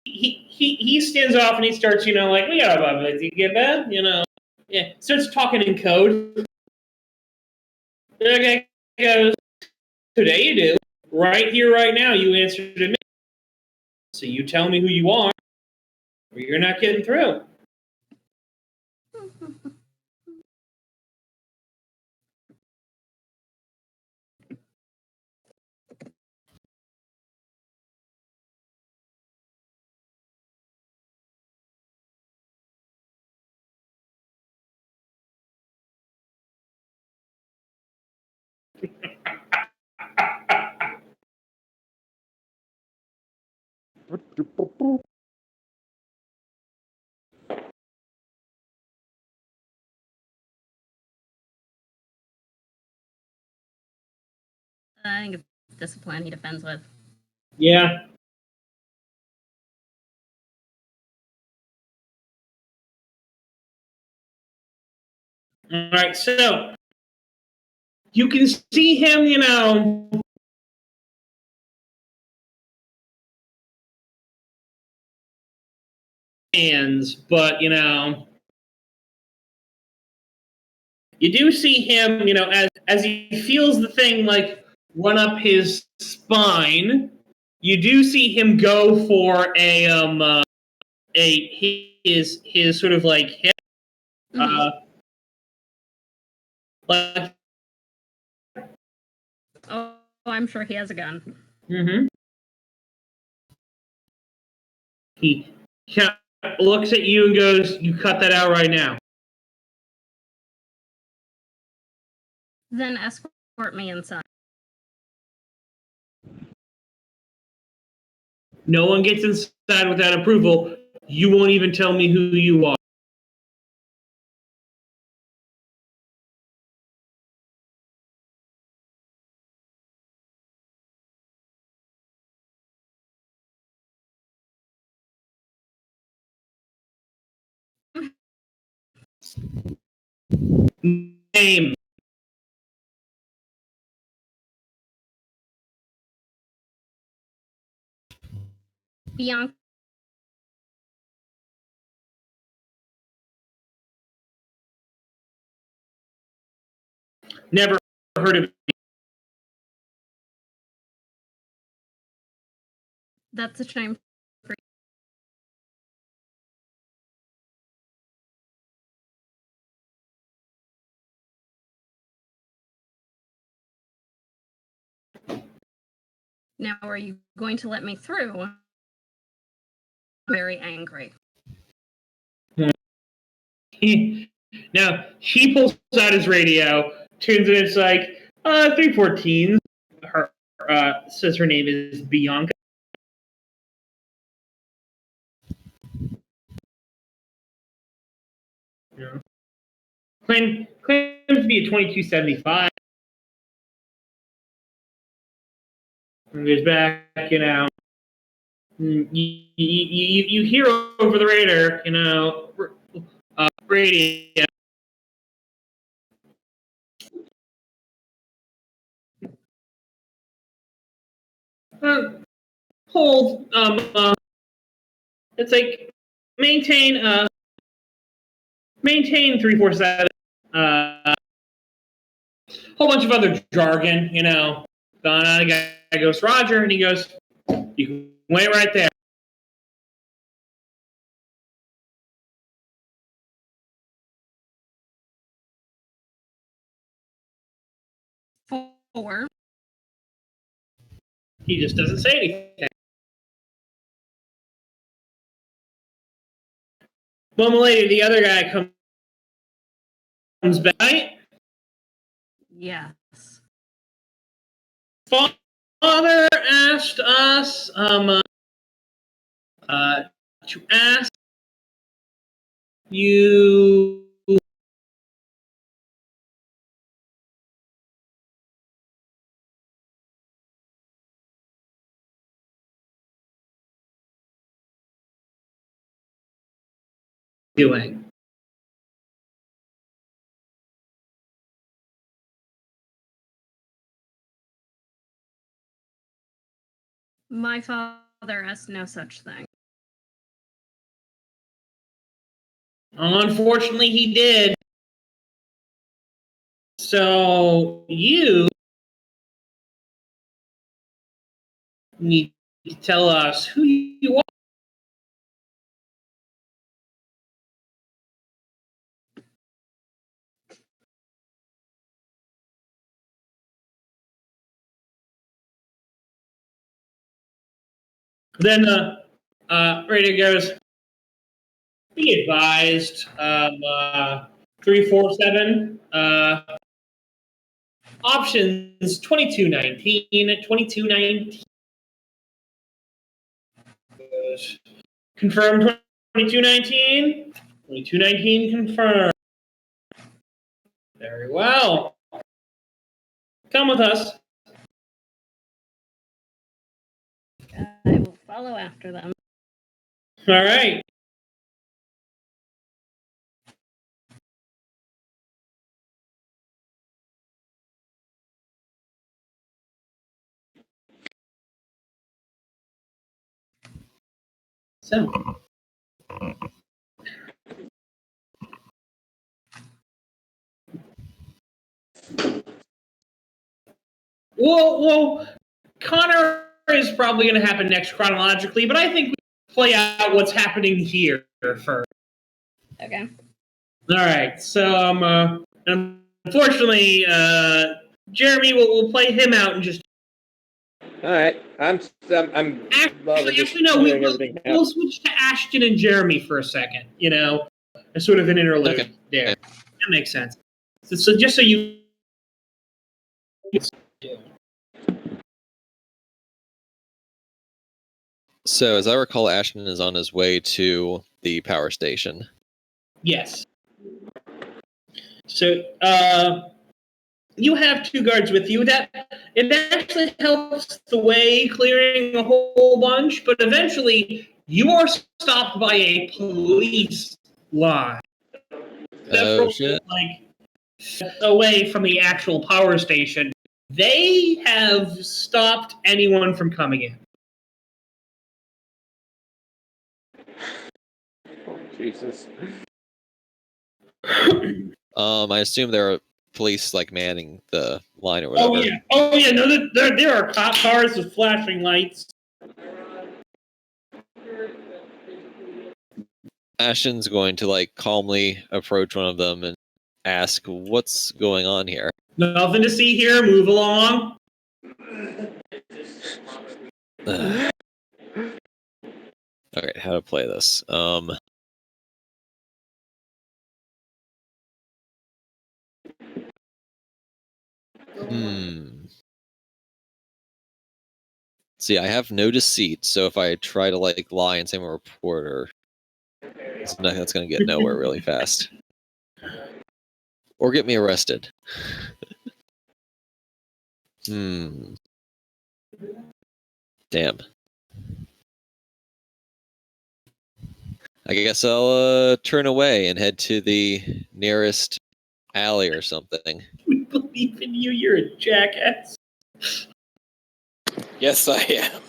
He stands off and he starts, like, we got about it. You get that? Yeah. Starts talking in code. Okay, goes, today you do. Right here, right now, you answer to me. So you tell me who you are, or you're not getting through. I think it's discipline he defends with. Yeah. All right, so you can see him, hands, but you do see him, as he feels the thing like run up his spine. You do see him go for his sort of like hip, like. Oh, I'm sure he has a gun. Mm-hmm. He looks at you and goes, "You cut that out right now." Then escort me inside. No one gets inside without approval. You won't even tell me who you are. Name. Bianca. Never heard of it. That's a shame. Now, are you going to let me through? I'm very angry. Now, he pulls out his radio, tunes it, it's like, 314. Her, says her name is Bianca. Yeah. Claims to be a 2275. And goes back, you hear over the radar, radio. Hold, it's like, maintain 347. Whole bunch of other jargon, going on. The guy goes, Roger, and he goes, you can wait right there. Four. He just doesn't say anything. Well, milady, the other guy comes back. Right? Yes. Father asked us to ask you doing. My father asked no such thing. Unfortunately, he did. So you need to tell us who you are. Then Rita goes, be advised, 347, options 2219, 2219. Confirm 2219. 2219 confirmed. Very well. Come with us. I will follow after them. All right. So. Well, Connor is probably going to happen next chronologically, but I think we play out what's happening here first. Okay. All right. So, unfortunately, Jeremy, we'll play him out in just. All right, I'm loving just Actually, no. hearing everything We'll happen. switch to Ashton and Jeremy for a second. You know, as sort of an interlude Okay. there. That makes sense. So just so you. So, as I recall, Ashton is on his way to the power station. Yes. So, you have two guards with you. That it actually helps the way clearing a whole bunch, but eventually you are stopped by a police line. Oh, shit. Like away from the actual power station. They have stopped anyone from coming in. Oh, Jesus. I assume there are police like manning the line or whatever. Oh yeah. No, there are cop cars with flashing lights. Ashton's going to like calmly approach one of them and ask, "What's going on here?" Nothing to see here. Move along. Okay, how to play this? See, I have no deceit, so if I try to like lie and say I'm a reporter, that's going to get nowhere really fast, or get me arrested. Damn. I guess I'll turn away and head to the nearest alley or something. We believe in you. You're a jackass. Yes, I am.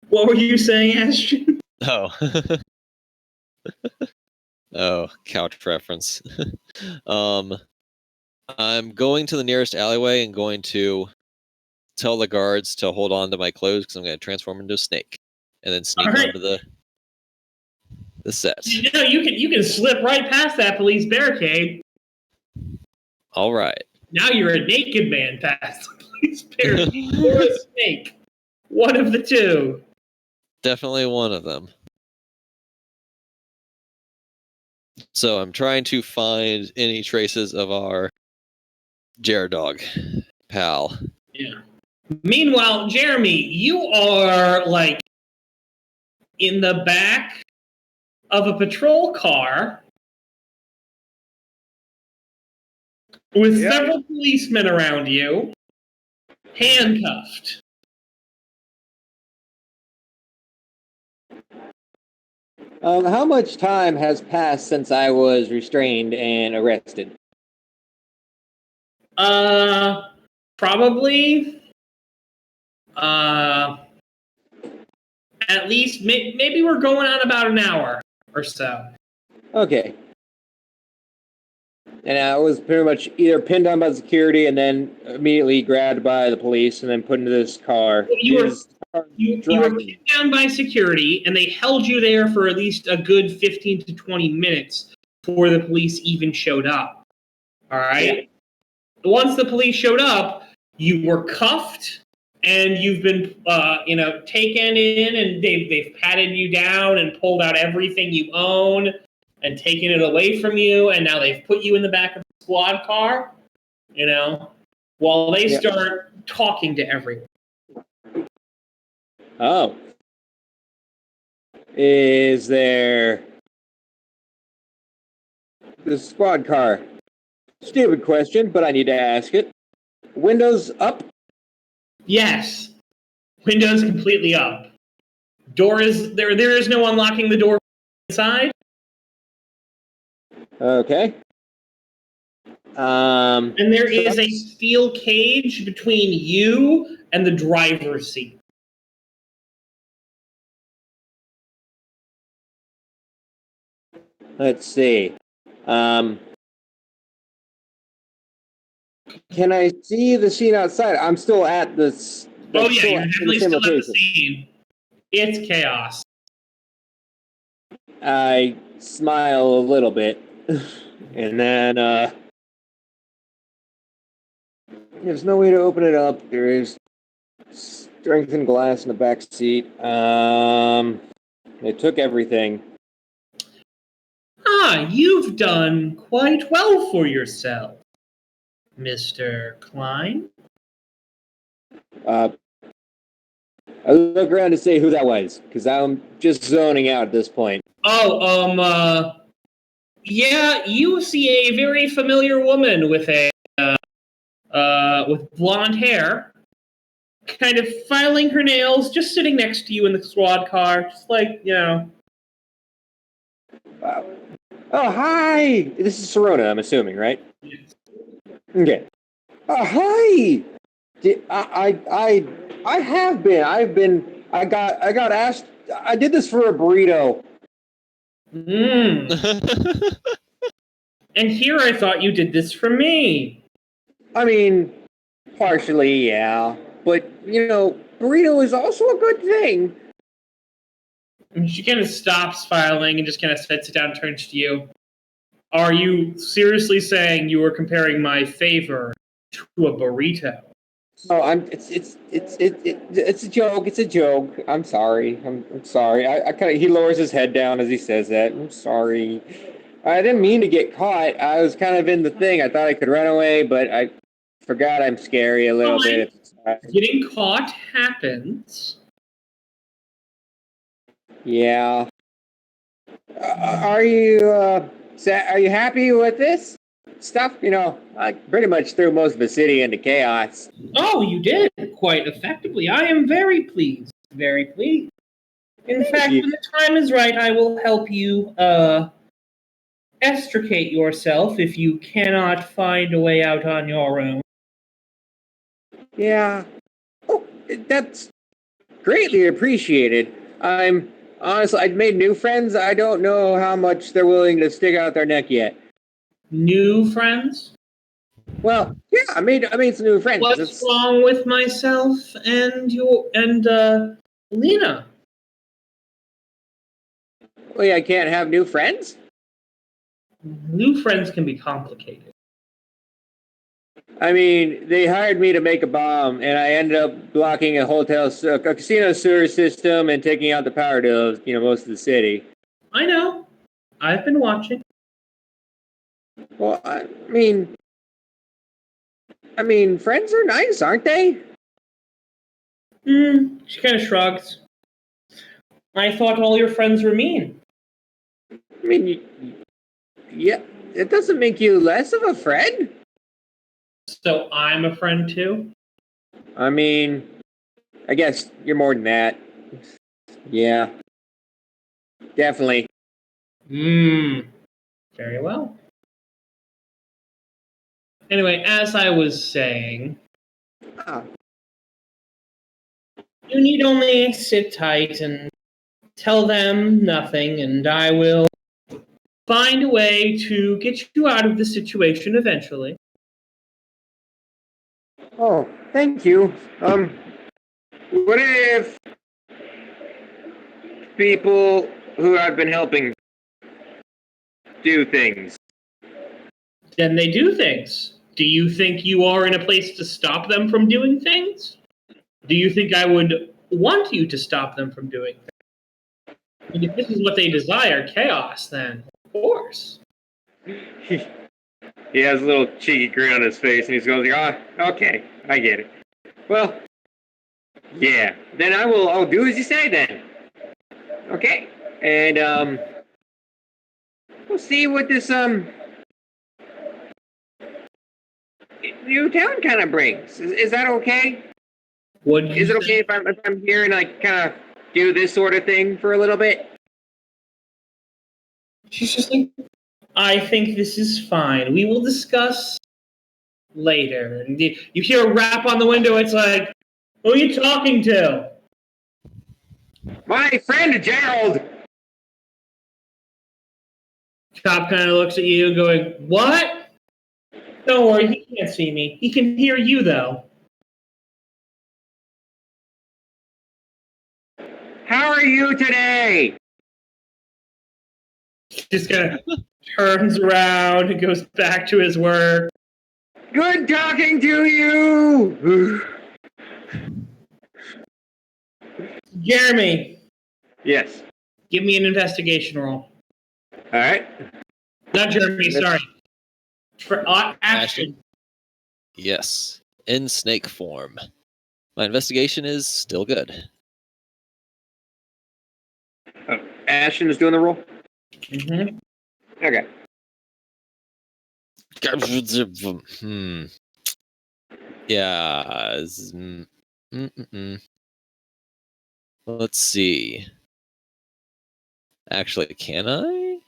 What were you saying, Ashton? Oh. Oh, couch reference. I'm going to the nearest alleyway and going to tell the guards to hold on to my clothes because I'm going to transform into a snake and then sneak Alright. onto the set. You know, you can slip right past that police barricade. All right. Now you're a naked man past the police barricade or a snake. One of the two. Definitely one of them. So I'm trying to find any traces of our Jared dog pal. Yeah. Meanwhile, Jeremy, you are like in the back of a patrol car with several policemen around you, handcuffed. How much time has passed since I was restrained and arrested? Probably. At least maybe we're going on about an hour or so. Okay. And I was pretty much either pinned down by security and then immediately grabbed by the police and then put into this car. You were This car you were dragged pinned down by security, and they held you there for at least a good 15 to 20 minutes before the police even showed up. All right? Yeah. Once the police showed up, you were cuffed, and you've been, taken in, and they've patted you down and pulled out everything you own and taken it away from you, and now they've put you in the back of the squad car, while they start talking to everyone. Oh. Is there the squad car? Stupid question, but I need to ask it. Windows up? Yes. Windows completely up. Door is there is no unlocking the door inside. Okay. And there is a steel cage between you and the driver's seat. Let's see. Can I see the scene outside? I'm still at this. Oh yeah, you're definitely still at the scene. It's chaos. I smile a little bit, and then there's no way to open it up. There is strengthened glass in the back seat. They took everything. You've done quite well for yourself, Mr. Klein. I look around to see who that was, because I'm just zoning out at this point. Yeah, you see a very familiar woman with with blonde hair, kind of filing her nails, just sitting next to you in the squad car, just like, Oh, hi! This is Serona, I'm assuming, right? Okay. Oh, hi! I have been. I got asked. I did this for a burrito. And here I thought you did this for me. I mean, partially, yeah. But, burrito is also a good thing. And she kind of stops filing and just kind of sits down and turns to you. Are you seriously saying you were comparing my favor to a burrito? Oh, it's a joke. It's a joke. I'm sorry. I'm sorry. I kind of, he lowers his head down as he says that. I'm sorry. I didn't mean to get caught. I was kind of in the thing. I thought I could run away, but I forgot I'm scary a little bit. Getting caught happens. Yeah. Are you happy with this stuff? I pretty much threw most of the city into chaos. Oh, you did quite effectively. I am very pleased. Very pleased. In fact, when the time is right, I will help you extricate yourself if you cannot find a way out on your own. Yeah. Oh, that's greatly appreciated. Honestly, I've made new friends. I don't know how much they're willing to stick out their neck yet. New friends? Well, yeah, I made some new friends. What's wrong with myself and Lena? Wait, I can't have new friends? New friends can be complicated. I mean, they hired me to make a bomb, and I ended up blocking a casino sewer system and taking out the power to, most of the city. I know. I've been watching. Well, I mean, friends are nice, aren't they? She kind of shrugs. I thought all your friends were mean. I mean, yeah, it doesn't make you less of a friend. So I'm a friend too? I mean, I guess you're more than that. Yeah, definitely. Very well. Anyway, as I was saying, Ah, you need only sit tight and tell them nothing, and I will find a way to get you out of the situation eventually. oh, thank you. What if people who I've been helping do things? Then they do things. Do you think you are in a place to stop them from doing things? Do you think I would want you to stop them from doing things? And if this is what they desire, chaos, then of course. He has a little cheeky grin on his face, and he's going, okay, I get it. Well, yeah, then I'll do as you say then. Okay, and we'll see what this new town kind of brings. Is that okay? Is it okay if I'm here and I kind of do this sort of thing for a little bit? She's just like, I think this is fine. We will discuss later. And you hear a rap on the window. It's like, who are you talking to? My friend Gerald. Cop kind of looks at you, going, "What? Don't worry, he can't see me. He can hear you, though." How are you today? Just kind of turns around and goes back to his work. Good talking to you. Jeremy, Yes. give me an investigation roll. All right. Not Jeremy, sorry. For action. Yes. In snake form. My investigation is still good. Oh, Ashton is doing the roll. Mm-hmm. Okay. Yeah. Let's see. Actually, can I?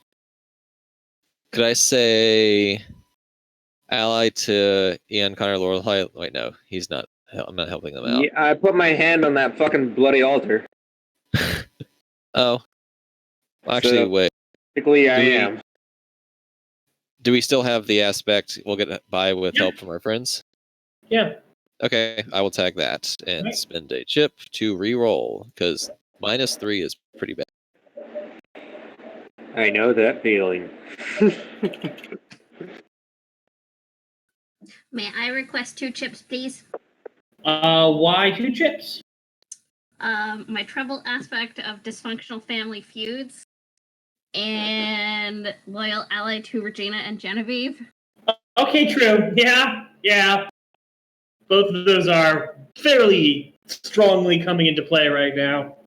Could I say ally to Ian Connor Lorelei? Wait, no, he's not. I'm not helping them out. Yeah, I put my hand on that fucking bloody altar. Oh. Well, actually, So, wait. technically, I Do we- am. Do we still have the aspect we'll get by with Yeah. help from our friends? Yeah. Okay, I will tag that and Right. spend a chip to re-roll because -3 is pretty bad. I know that feeling. May I request 2 chips, please? Why 2 chips? My trouble aspect of dysfunctional family feuds and loyal ally to Regina and Genevieve. Okay, true. Yeah. Both of those are fairly strongly coming into play right now.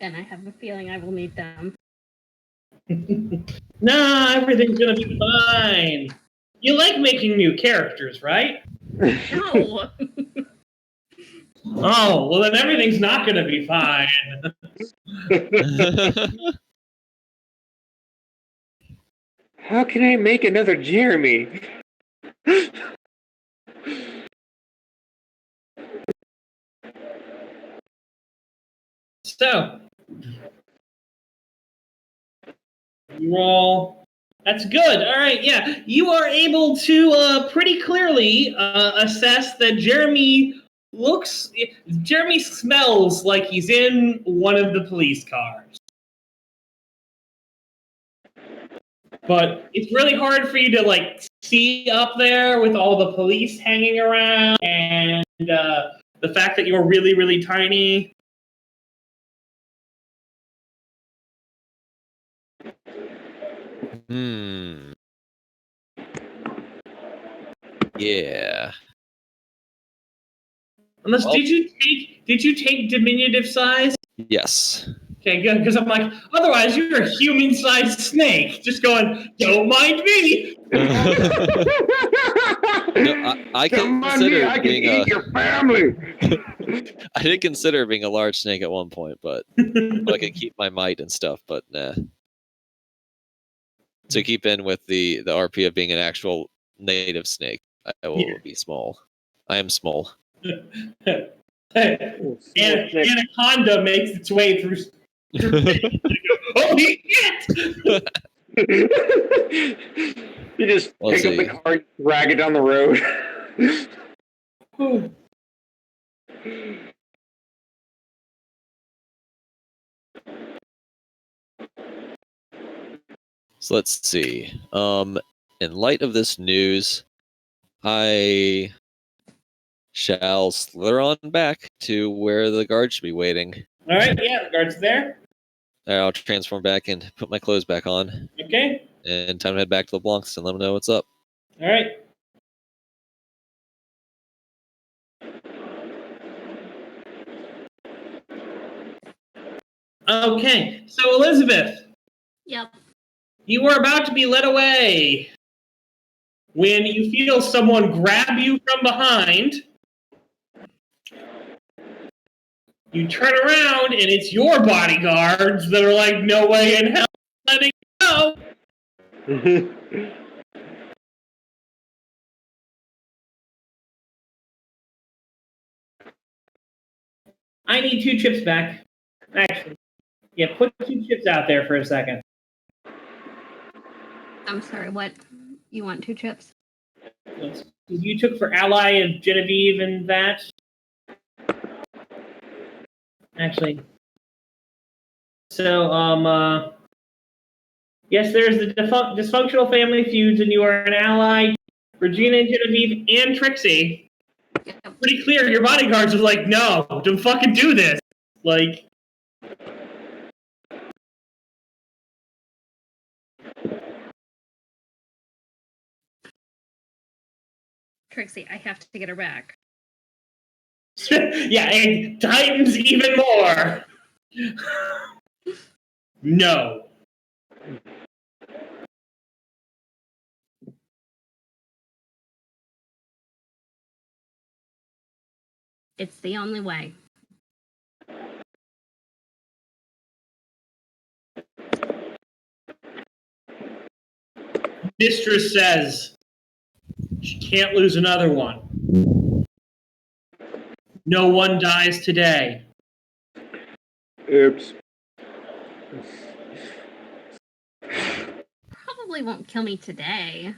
And I have a feeling I will need them. Nah, everything's gonna be fine. You like making new characters, right? No! Oh, well then everything's not gonna be fine. How can I make another Jeremy? So, you roll. That's good. All right, yeah. You are able to pretty clearly assess that Jeremy smells like he's in one of the police cars. But it's really hard for you to see up there with all the police hanging around and the fact that you're really, really tiny. Hmm. Yeah. Unless Well- did you take diminutive size? Yes. Okay, good. Because I'm like, otherwise you're a human-sized snake, just going, don't mind me. No, I Come on, me, consider I can being eat your family. I did consider being a large snake at one point, but I could keep my might and stuff. But nah. To keep in with the RP of being an actual native snake, I will be small. I am small. Anaconda makes its way through. Holy shit! You just Let's pick up the see. car and drag it down the road. So let's see. In light of this news, I shall slither on back to where the guard should be waiting. All right, yeah, the guard's there. I'll transform back and put my clothes back on. Okay, And time to head back to the Blancs and let them know what's up. all right. Okay, so Elizabeth, Yep. you were about to be led away when you feel someone grab you from behind. You turn around and it's your bodyguards that are like, no way in hell letting go. I need 2 chips back. Actually, yeah, put 2 chips out there for a second. I'm sorry, what? You want 2 chips? You took for Ally of Genevieve and that. Actually. So, yes, there's the dysfunctional family feuds, and you are an ally. Regina and Genevieve and Trixie. Yep. Pretty clear, your bodyguards are like, no, don't fucking do this. Like, Trixie, I have to get her back. yeah, and Titans even more. No. It's the only way. Mistress says she can't lose another one. No one dies today. Oops. Probably won't kill me today.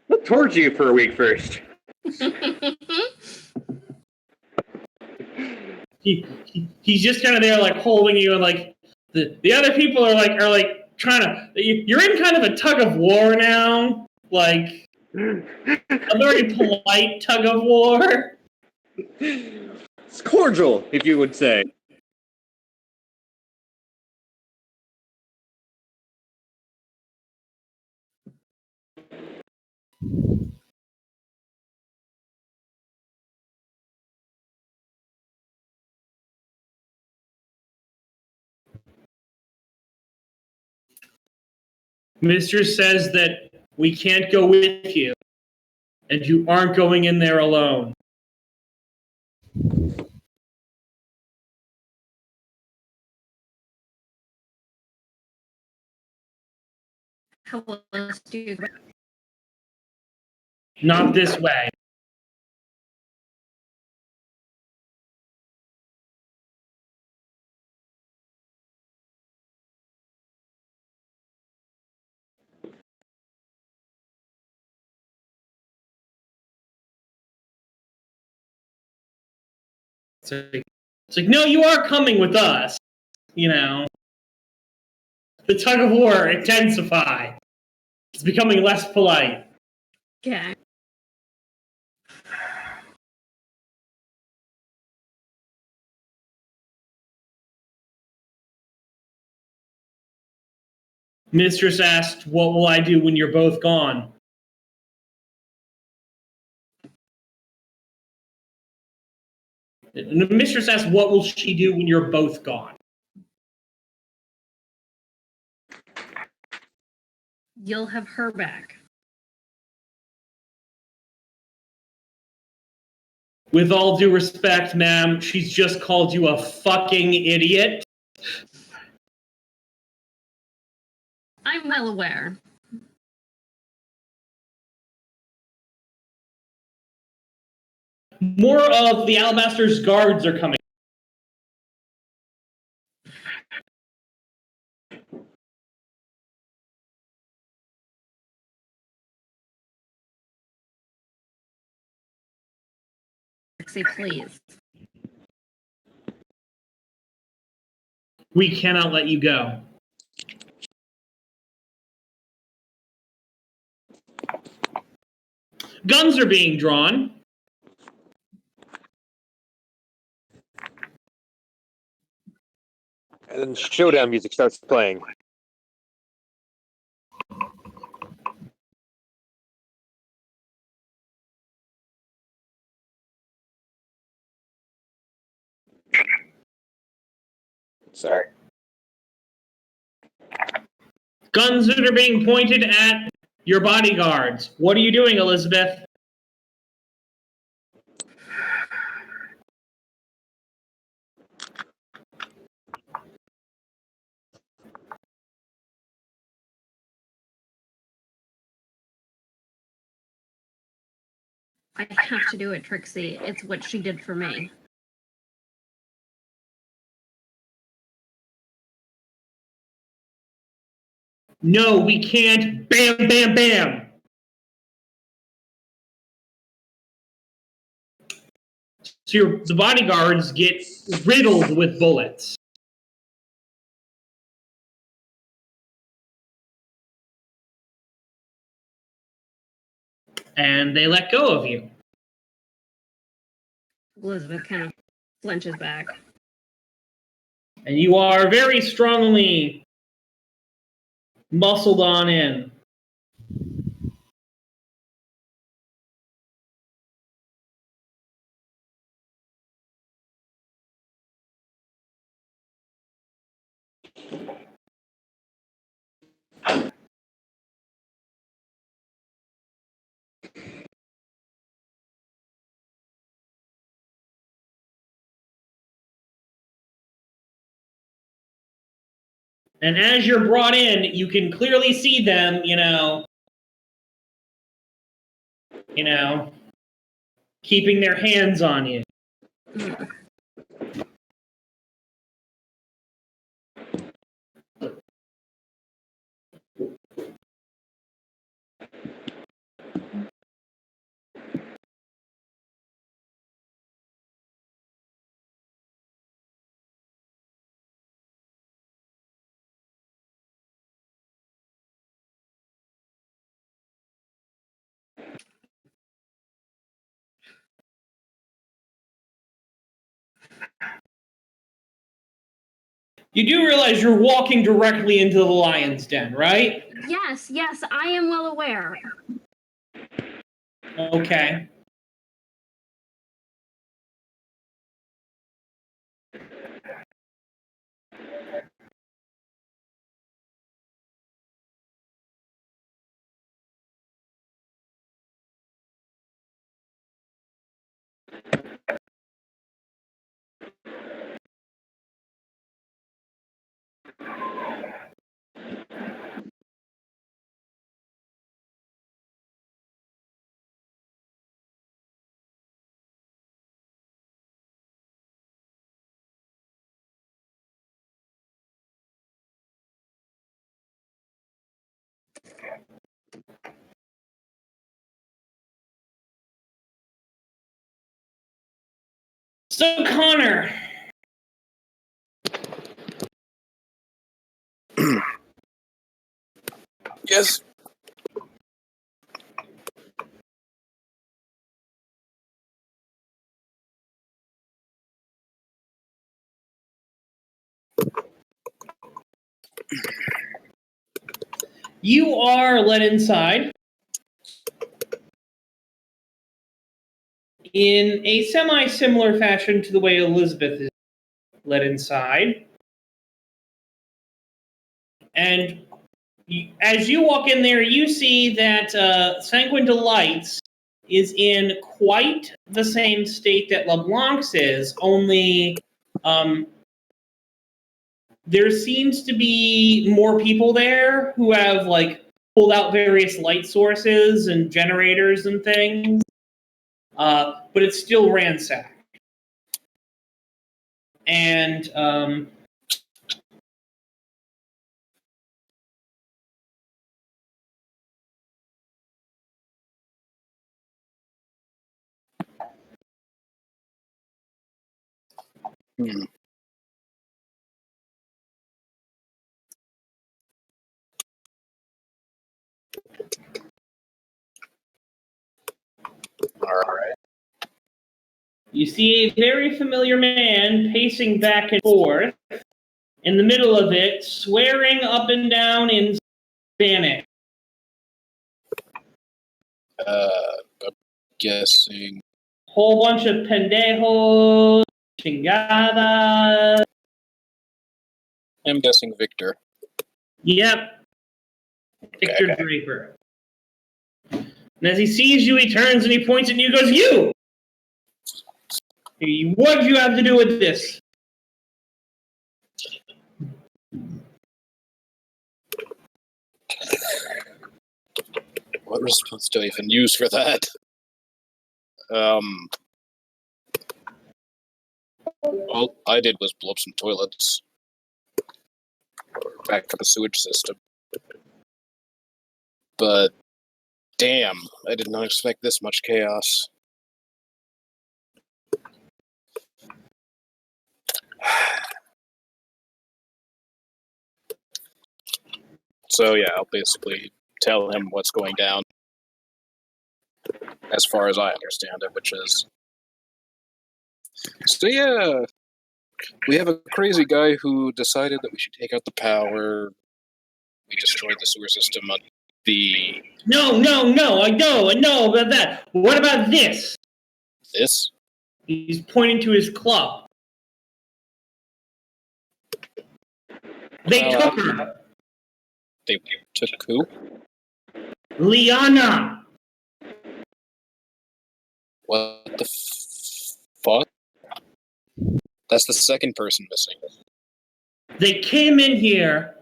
I'll torture you for a week first. He's just kind of there, like holding you, and like the other people are like trying to. You're in kind of a tug of war now, like a very polite tug of war. It's cordial, if you would say. Mistress says that we can't go with you, and you aren't going in there alone. How will us do? Not this way. It's like, no, you are coming with us. You know, the tug of war intensifies. It's becoming less polite. Okay. Mistress asked, what will I do when you're both gone? The mistress asked, what will she do when you're both gone? You'll have her back. With all due respect, ma'am, she's just called you a fucking idiot. I'm well aware. More of the Alabaster's guards are coming. Trixie, please. We cannot let you go. Guns are being drawn. And then showdown music starts playing. Sorry. Guns that are being pointed at your bodyguards. What are you doing, Elizabeth? I have to do it, Trixie. It's what she did for me. No, we can't. Bam, bam, bam. So the bodyguards get riddled with bullets. And they let go of you. Elizabeth kind of flinches back. And you are very strongly muscled on in. And as you're brought in, you can clearly see them, keeping their hands on you. You do realize you're walking directly into the lion's den, right? Yes, I am well aware. Okay. So, Connor. Yes. You are led inside in a semi-similar fashion to the way Elizabeth is led inside. And as you walk in there, you see that Sanguine Delights is in quite the same state that LeBlanc's is, only there seems to be more people there who have, like, pulled out various light sources and generators and things, but it's still ransacked. And Hmm. All right. you see a very familiar man pacing back and forth in the middle of it, swearing up and down in Spanish. I'm guessing. Whole bunch of pendejos, chingada. I'm guessing Victor. Yep, Victor Okay. Draper. And as he sees you, he turns and he points at you and goes, "You! What do you have to do with this?" What response do I even use for that? All I did was blow up some toilets. Back to the sewage system. But, damn, I did not expect this much chaos. So, yeah, I'll basically tell him what's going down. As far as I understand it, which is... So, yeah, we have a crazy guy who decided that we should take out the power. We destroyed the sewer system on the... No, I know about that. What about this? This? He's pointing to his club. They took her. They took who? Liana. What the fuck? That's the second person missing. They came in here,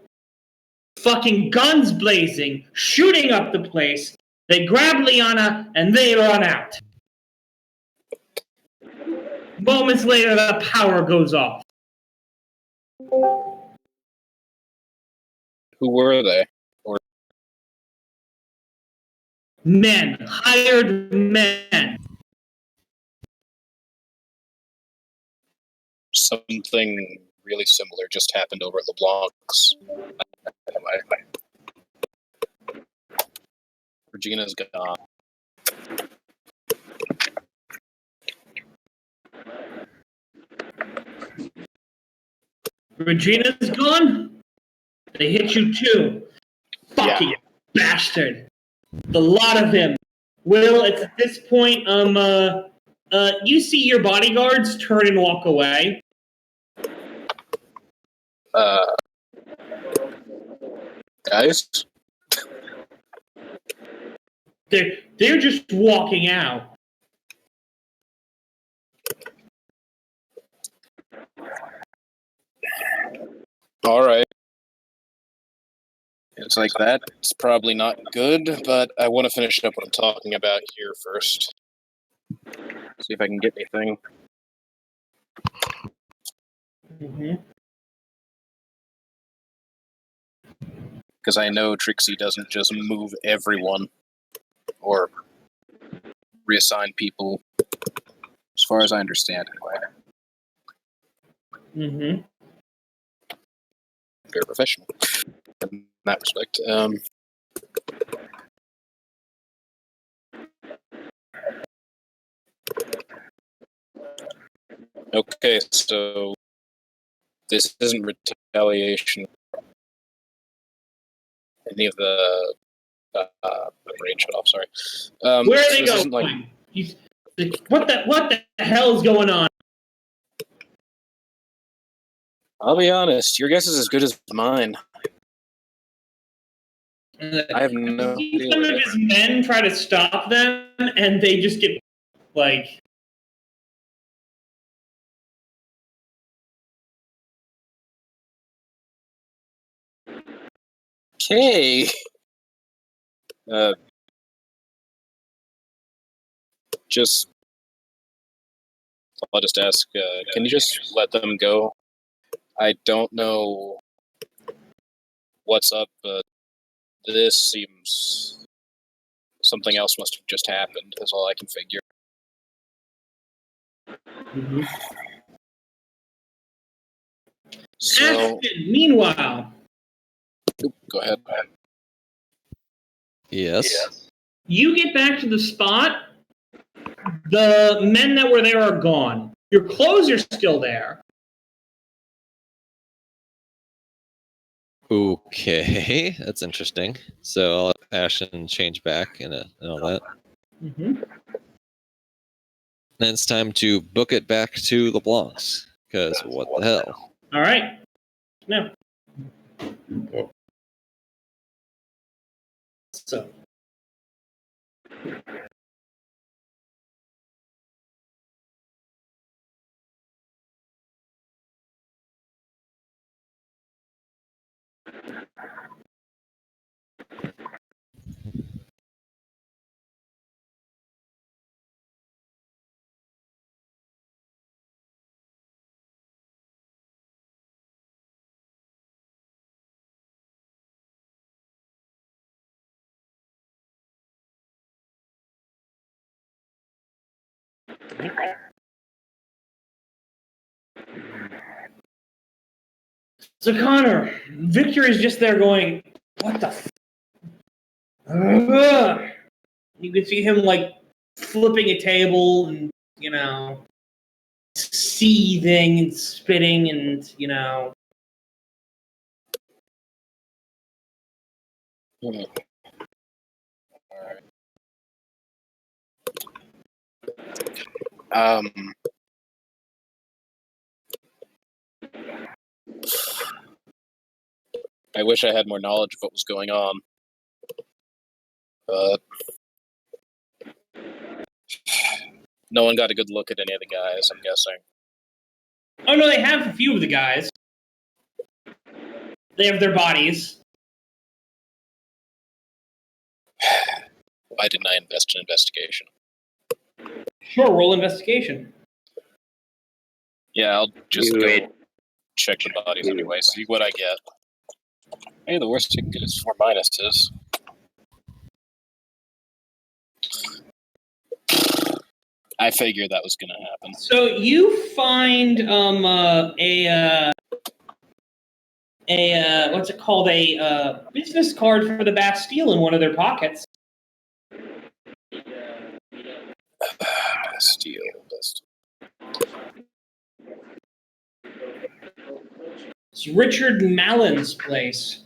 fucking guns blazing, shooting up the place. They grab Liana and they run out. Moments later, the power goes off. Who were they? Men, hired men. Something really similar just happened over at LeBlanc's. Anyway. Regina's gone. Regina's gone? They hit you too. Fucking bastard. The lot of him. Will, it's at this point, you see your bodyguards turn and walk away. Guys? They're just walking out. Alright. It's like that. It's probably not good, but I want to finish up what I'm talking about here first. See if I can get anything. Mm-hmm. Because I know Trixie doesn't just move everyone or reassign people, as far as I understand, anyway. Mm-hmm. Very professional in that respect. Okay, so this isn't retaliation. any of the brain shut off. Sorry. Where are they this going? What the hell's going on? I'll be honest. Your guess is as good as mine. I have no idea. Some of his men try to stop them, and they just get like. Okay. I'll just ask, can you just let them go? I don't know what's up, but this seems... something else must have just happened, is all I can figure. Mm-hmm. So... Ashton, meanwhile... Go ahead. Yes. You get back to the spot. The men that were there are gone. Your clothes are still there. Okay, that's interesting. So I'll have Ashton change back and all that. Mm-hmm. Then it's time to book it back to LeBlanc's, because what the hell? All right. Now. So. So Connor, Victor is just there going, what the Ugh. You can see him like flipping a table and, seething and spitting and, I wish I had more knowledge of what was going on. But no one got a good look at any of the guys, I'm guessing. Oh no, they have a few of the guys. They have their bodies. Why didn't I invest in investigation? Sure, roll investigation. Yeah, I'll just Do go it. check the bodies anyway, see what I get. Hey, the worst you can get is 4 minuses. I figured that was going to happen. So you find what's it called, a business card for the Bastille in one of their pockets. Bastille. It's Richard Mallon's place.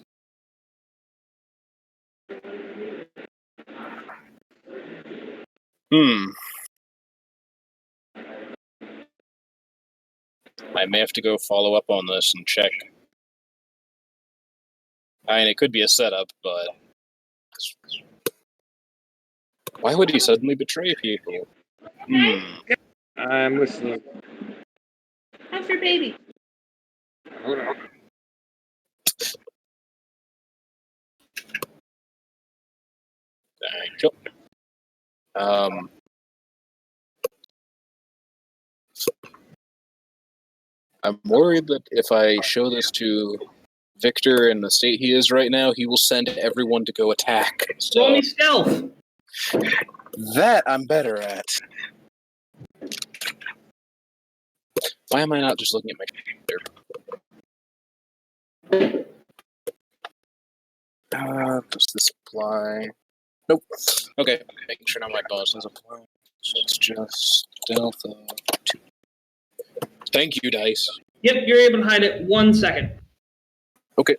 I may have to go follow up on this and check. I mean, it could be a setup, but why would he suddenly betray people? I'm listening. How's your baby? Hold on. Thank you. I'm worried that if I show this to Victor in the state he is right now, he will send everyone to go attack. So only stealth. That I'm better at. Why am I not just looking at my computer? Does this apply? Nope. Okay, making sure none of my bonuses apply. So it's just stealth 2. Thank you, dice. Yep, you're able to hide it 1 second. Okay.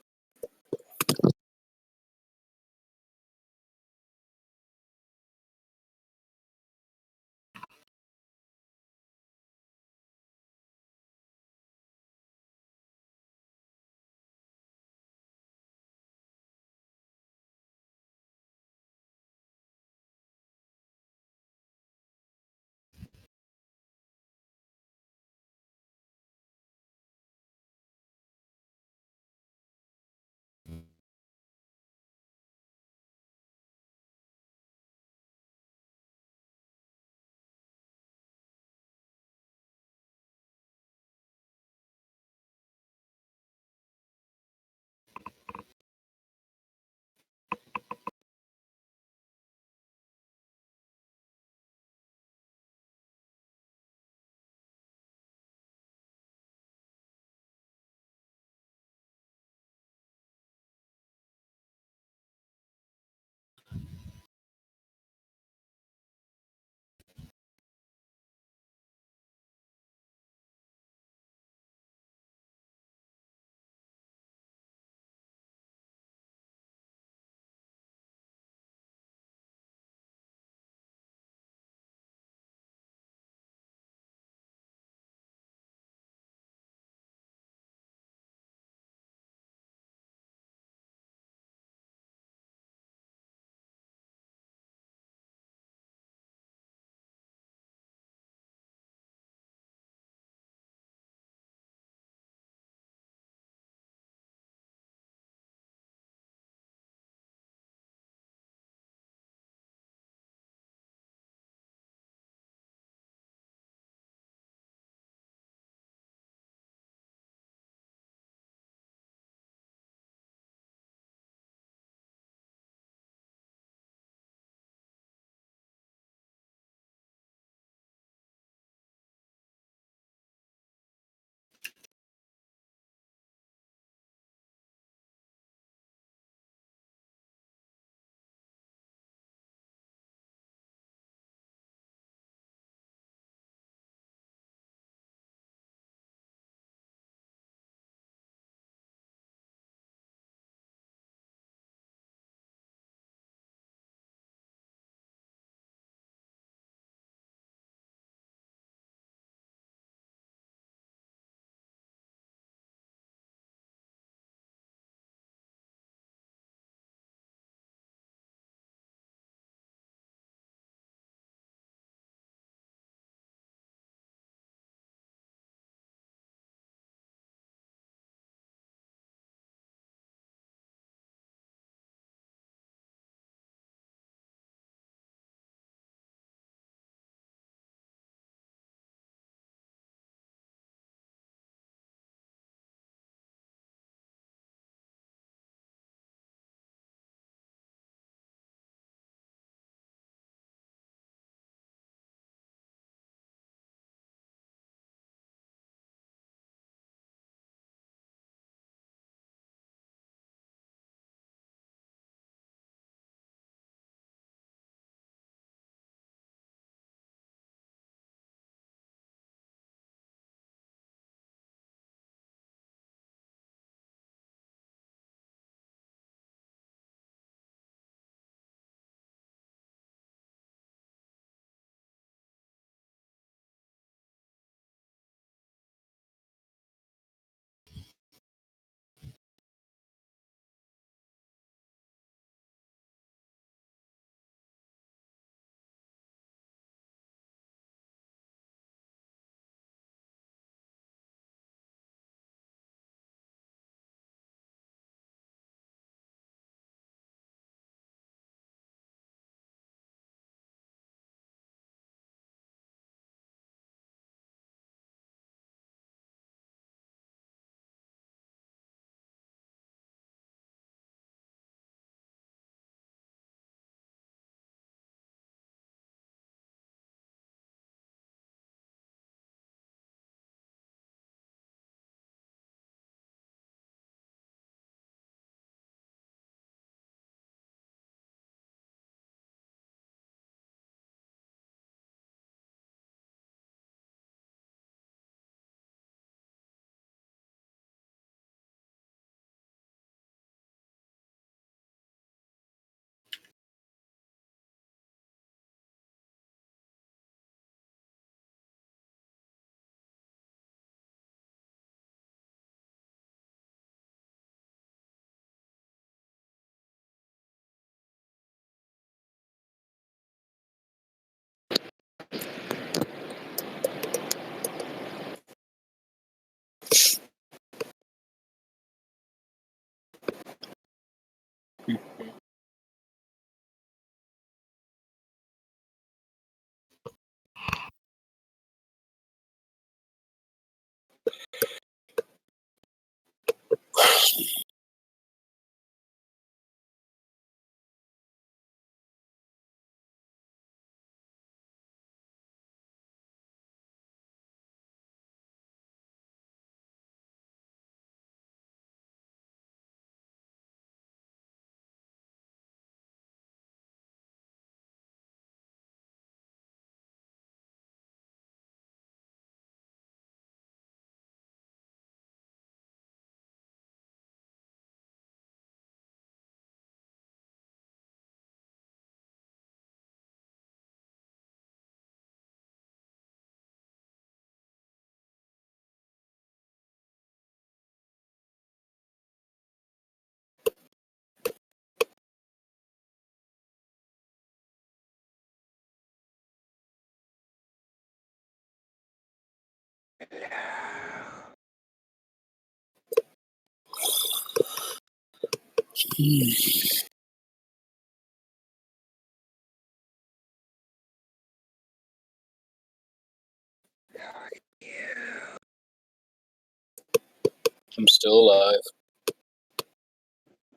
I'm still alive.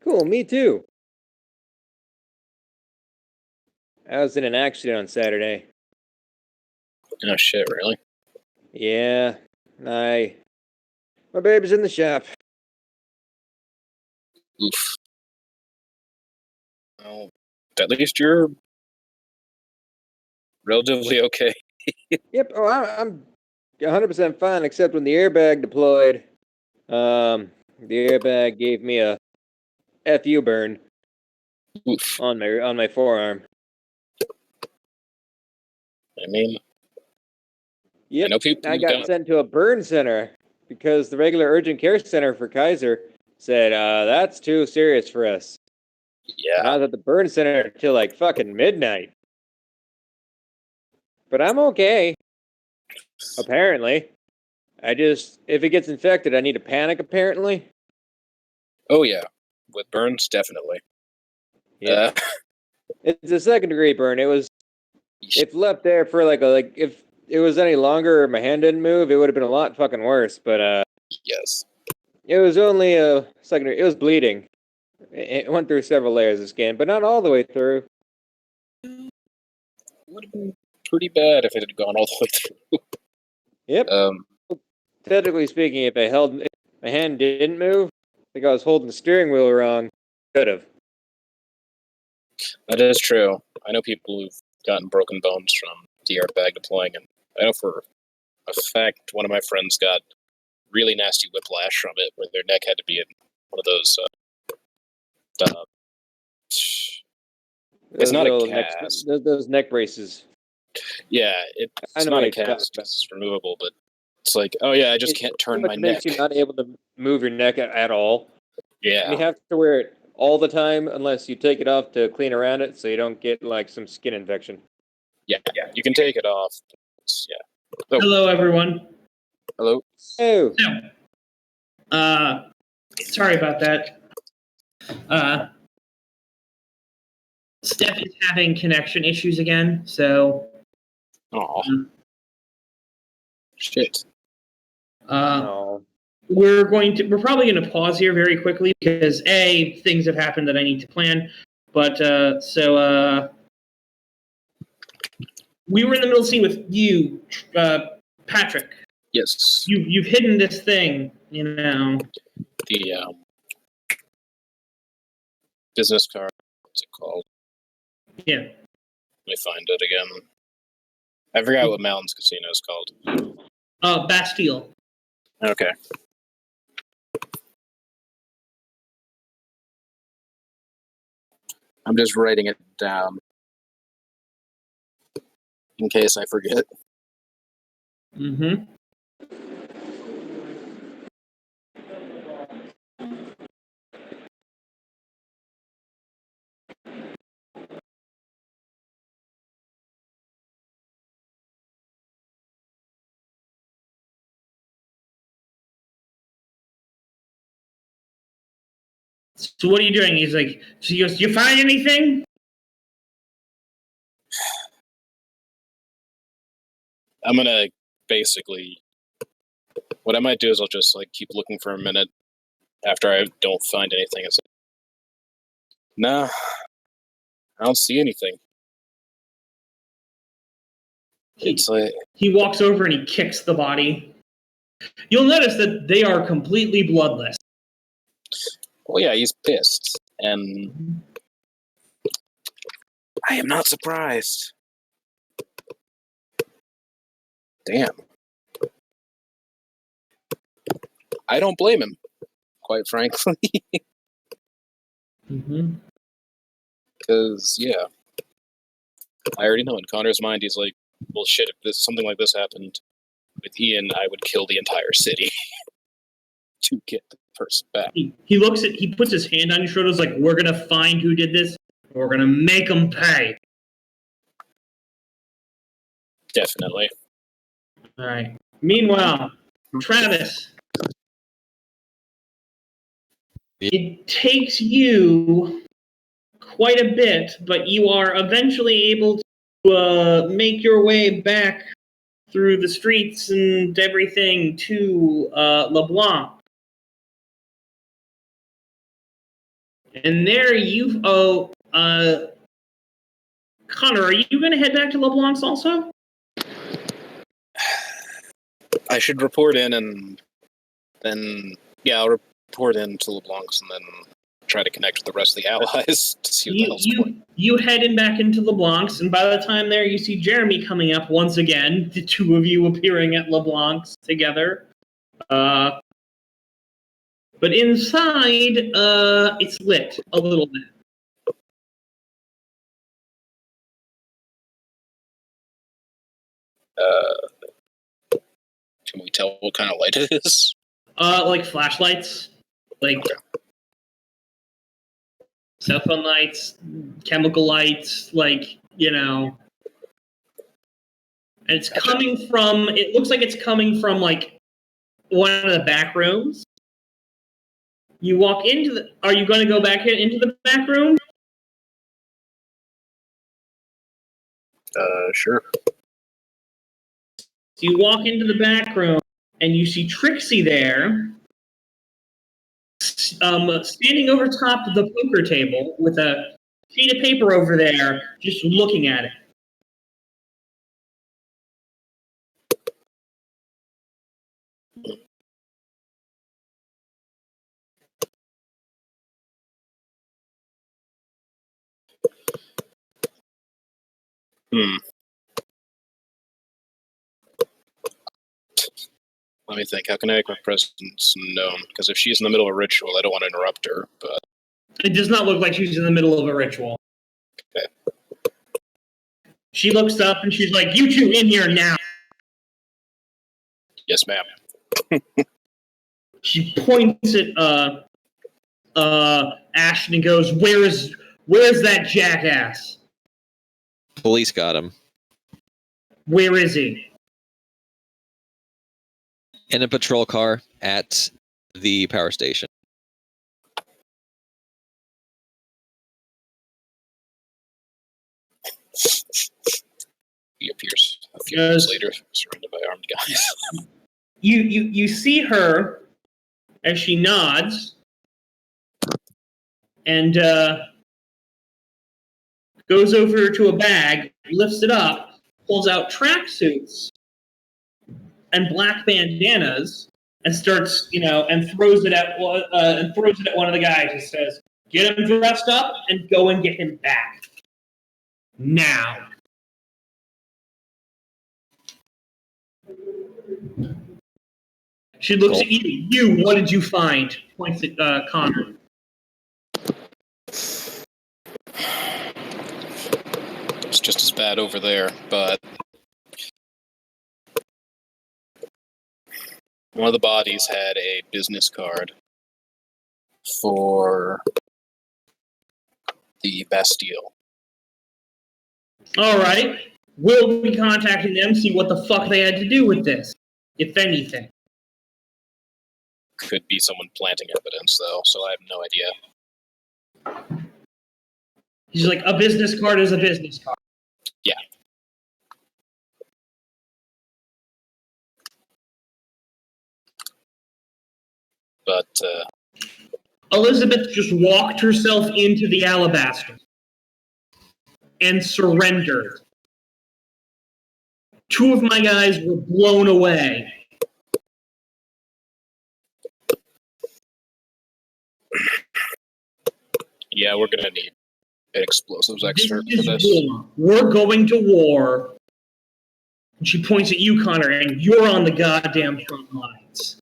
Cool, me too. I was in an accident on Saturday. Oh shit, really? Yeah, my baby's in the shop. Oof. Well, at least you're relatively okay. Yep. Oh, I'm 100% fine, except when the airbag deployed. The airbag gave me a FU burn Oof. on my forearm. I mean, Yep. I know people I who've got sent to a burn center because the regular urgent care center for Kaiser said, that's too serious for us. And I Yeah. was at the burn center till like fucking midnight. But I'm okay. Apparently. If it gets infected, I need to panic, apparently. Oh yeah. With burns, definitely. Yeah. It's a second degree burn. If left there for if it was any longer or my hand didn't move, it would have been a lot fucking worse. But yes. it was only a secondary. It was bleeding. It went through several layers of skin, but not all the way through. Would have been pretty bad if it had gone all the way through. Yep. Technically speaking, if my hand didn't move, I think I was holding the steering wheel wrong. Could have. That is true. I know people who've gotten broken bones from the airbag deploying, and I know for a fact one of my friends got really nasty whiplash from it, where their neck had to be in one of those. It's not a cast. Those neck braces. Yeah, I it's know not what a you're talking cast. about. It's removable, but it's like, oh yeah, I just can't turn Pretty my much makes neck. you not able to move your neck at all. And you Yeah, have to wear it all the time unless you take it off to clean around it so you don't get like some skin infection. yeah. You can take it off. Yeah. Oh, Hello, everyone. hello. Oh, Sorry about that. Steph is having connection issues again, so Oh, shit. no. we're probably going to pause here very quickly because things have happened that I need to plan, but we were in the middle scene with you, Patrick. Yes. You've hidden this thing, The business card. What's it called? Yeah. Let me find it again. I forgot what Mountains Casino is called. Bastille. Okay. I'm just writing it down in case I forget. Mm-hmm. So what are you doing? He's like, so he goes, you find anything? I'm gonna basically. What I might do is I'll just like keep looking for a minute after I don't find anything. It's like, nah, I don't see anything. It's like He walks over and he kicks the body. You'll notice that they are completely bloodless. well, yeah, he's pissed, and I am not surprised. Damn. I don't blame him, quite frankly. Because, yeah. I already know in Connor's mind, he's like, well, shit, if something like this happened with Ian, I would kill the entire city to get the person back. He puts his hand on your shoulders like, we're going to find who did this. We're going to make them pay. Definitely. All right. Meanwhile, Travis, it takes you quite a bit, but you are eventually able to make your way back through the streets and everything to LeBlanc. And there Connor, are you going to head back to LeBlanc's also? I should report in and then, yeah, I'll report in to LeBlanc's and then try to connect with the rest of the allies to see what the hell's going on. You head in back into LeBlanc's, and by the time there, you see Jeremy coming up once again, the two of you appearing at LeBlanc's together. But inside, it's lit a little bit. Can we tell what kind of light it is? Like flashlights, like cell phone lights, chemical lights, like, and it's coming from, it looks like it's coming from like one of the back rooms. You walk into are you going to go back into the back room? Sure. So you walk into the back room and you see Trixie there, standing over top of the poker table with a sheet of paper over there, just looking at it. Let me think. How can I make my presence known? Because if she's in the middle of a ritual, I don't want to interrupt her. But it does not look like she's in the middle of a ritual. Okay. She looks up and she's like, "You two in here now." Yes, ma'am. She points at Ashton and goes, "Where's that jackass? Police got him Where is he?" in a patrol car at the power station. He appears a few minutes later, surrounded by armed guys. You see her as she nods and goes over to a bag, lifts it up, pulls out tracksuits and black bandanas, and starts, and throws it at one of the guys and says, "Get him dressed up and go and get him back now." She looks at you. You, what did you find? Points at Connor. It's just as bad over there, but one of the bodies had a business card for the Bastille. All right. We'll be contacting them, see what the fuck they had to do with this, if anything. Could be someone planting evidence, though, so I have no idea. He's like, a business card is a business card. Yeah. But Elizabeth just walked herself into the alabaster and surrendered. Two of my guys were blown away. yeah, we're gonna need explosives extra This for is this. war. We're going to war. And she points at you, Connor, and you're on the goddamn front lines.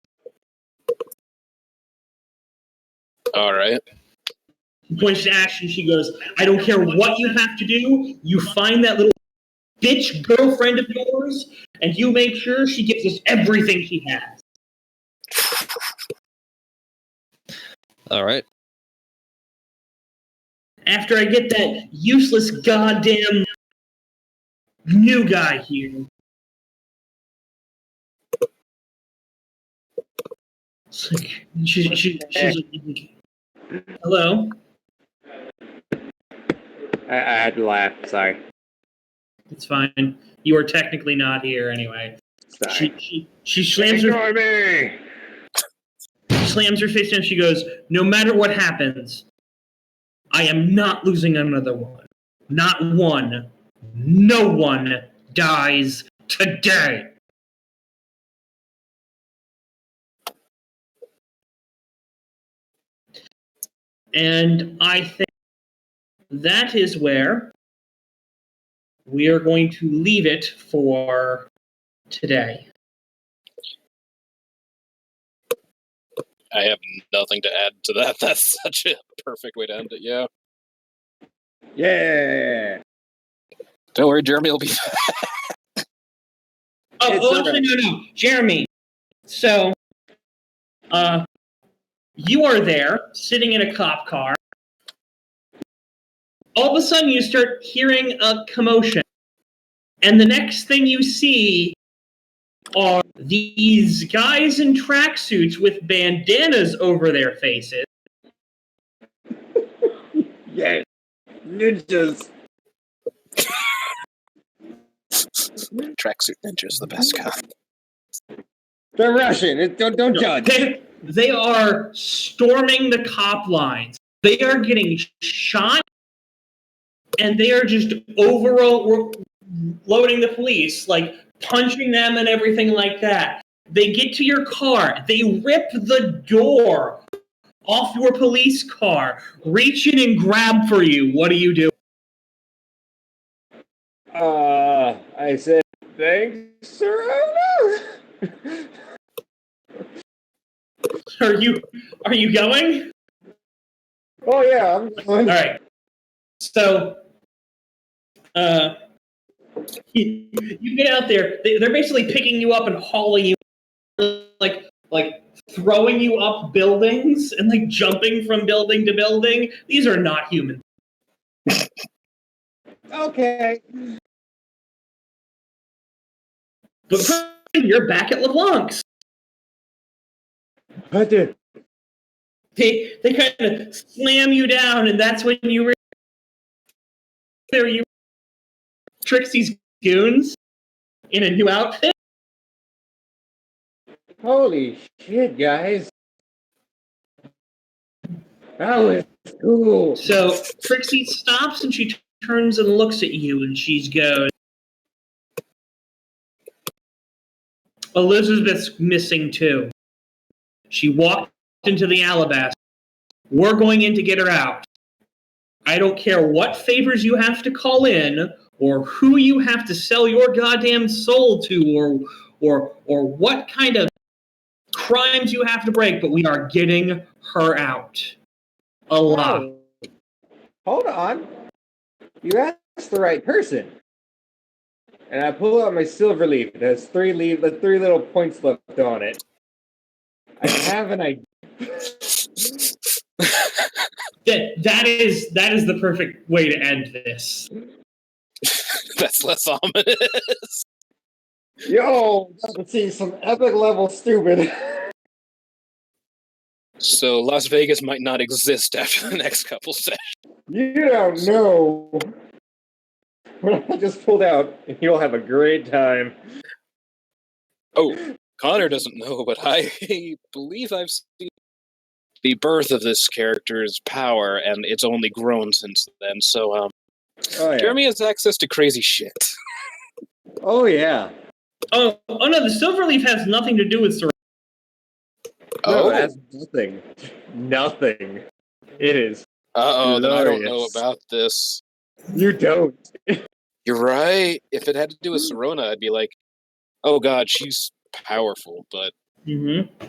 All right. She points to Ash and she goes, I don't care what you have to do. You find that little bitch girlfriend of yours, and you make sure she gives us everything she has. All right. After I get that useless goddamn new guy here. It's like, she's like, hello? I had to laugh. Sorry. It's fine. You are technically not here anyway. Sorry. She slams her face down. She goes, no matter what happens, I am not losing another one. Not one. No one dies today. And I think that is where we are going to leave it for today. I have nothing to add to that. That's such a perfect way to end it. Yeah. Yeah. Don't worry, Jeremy will be. Actually, no. Jeremy. So, you are there, sitting in a cop car. All of a sudden, you start hearing a commotion. And the next thing you see are these guys in tracksuits with bandanas over their faces. Yeah. Ninjas. Tracksuit Ninja's the best guy. They're Russian. Don't judge. They are storming the cop lines. They are getting shot, and they are just overloading the police, like punching them and everything like that. They get to your car. They rip the door off your police car, reach in and grab for you. What do you do? I said, thanks, sir. Are you going? Oh, yeah, I'm going. All right. So, you get out there. They're basically picking you up and hauling you, like throwing you up buildings and like jumping from building to building. These are not human. Okay. But you're back at LeBlanc's. I did. They kind of slam you down, and that's when you Trixie's goons in a new outfit. Holy shit, guys. That was cool. So Trixie stops and she turns and looks at you, and she goes, Elizabeth's missing too. She walked into the alabaster. We're going in to get her out. I don't care what favors you have to call in, or who you have to sell your goddamn soul to, or what kind of crimes you have to break, but we are getting her out. Alive. Oh, hold on. You asked the right person. And I pull out my silver leaf. It has three little points left on it. I have an idea. That is the perfect way to end this. That's less ominous. Yo, let's see some epic level stupid. So Las Vegas might not exist after the next couple sessions. You don't know. What I just pulled out, and you'll have a great time. Oh, Connor doesn't know, but I believe I've seen the birth of this character's power, and it's only grown since then. So, Oh yeah. Jeremy has access to crazy shit. Oh yeah. Oh no, the Silverleaf has nothing to do with Sir. No, Oh. that's nothing. Nothing. It is. Uh-oh, then I don't know glorious. about this. You don't. You're right. If it had to do with Serona, I'd be like, oh god, she's powerful. But Mm-hmm.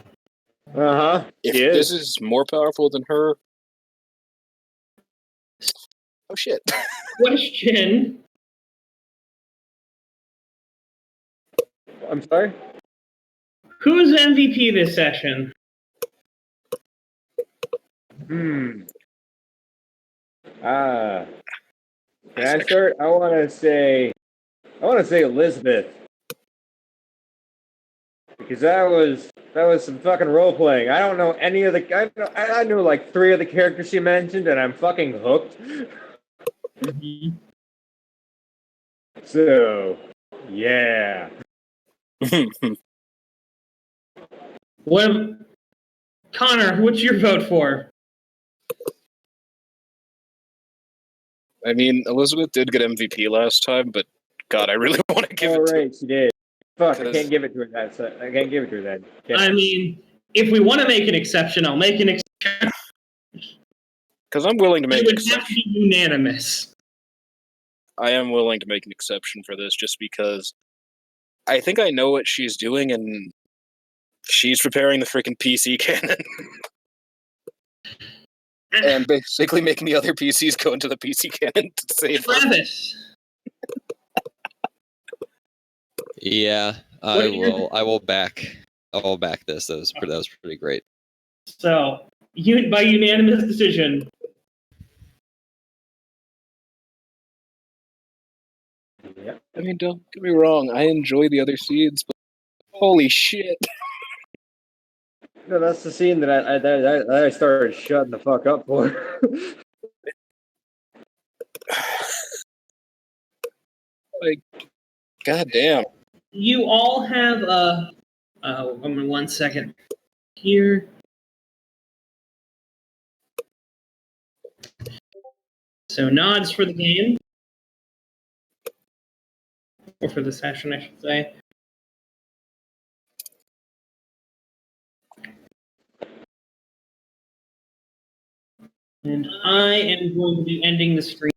Uh-huh. if She this is. is more powerful than her... Oh shit. Question: I'm sorry? who's MVP this session? Ah. Can I start? I wanna say Elizabeth. Because that was some fucking role playing. I don't know any of the I knew like 3 of the characters she mentioned, and I'm fucking hooked. Mm-hmm. So yeah. What, Connor? What's your vote for? I mean, Elizabeth did get MVP last time, but god, I really want to give All it to her. right, she did. Fuck, I 'Cause- can't give it to her that. I can't give it to her that. I mean, if we want to make an exception, I'll make an exception. Because I'm willing to make It an would have to exception. be unanimous. I am willing to make an exception for this just because I think I know what she's doing, and she's preparing the freaking PC cannon and basically making the other PCs go into the PC cannon to save her. Travis, Yeah, What I are your- will. I will back. I will back this. That was pretty great. so by unanimous decision. Yep. I mean, don't get me wrong, I enjoy the other seeds, but holy shit. No, that's the scene that I started shutting the fuck up for. Like, goddamn. You all have a. One second here. So nods for the game, or for the session, I should say. And I am going to be ending the stream.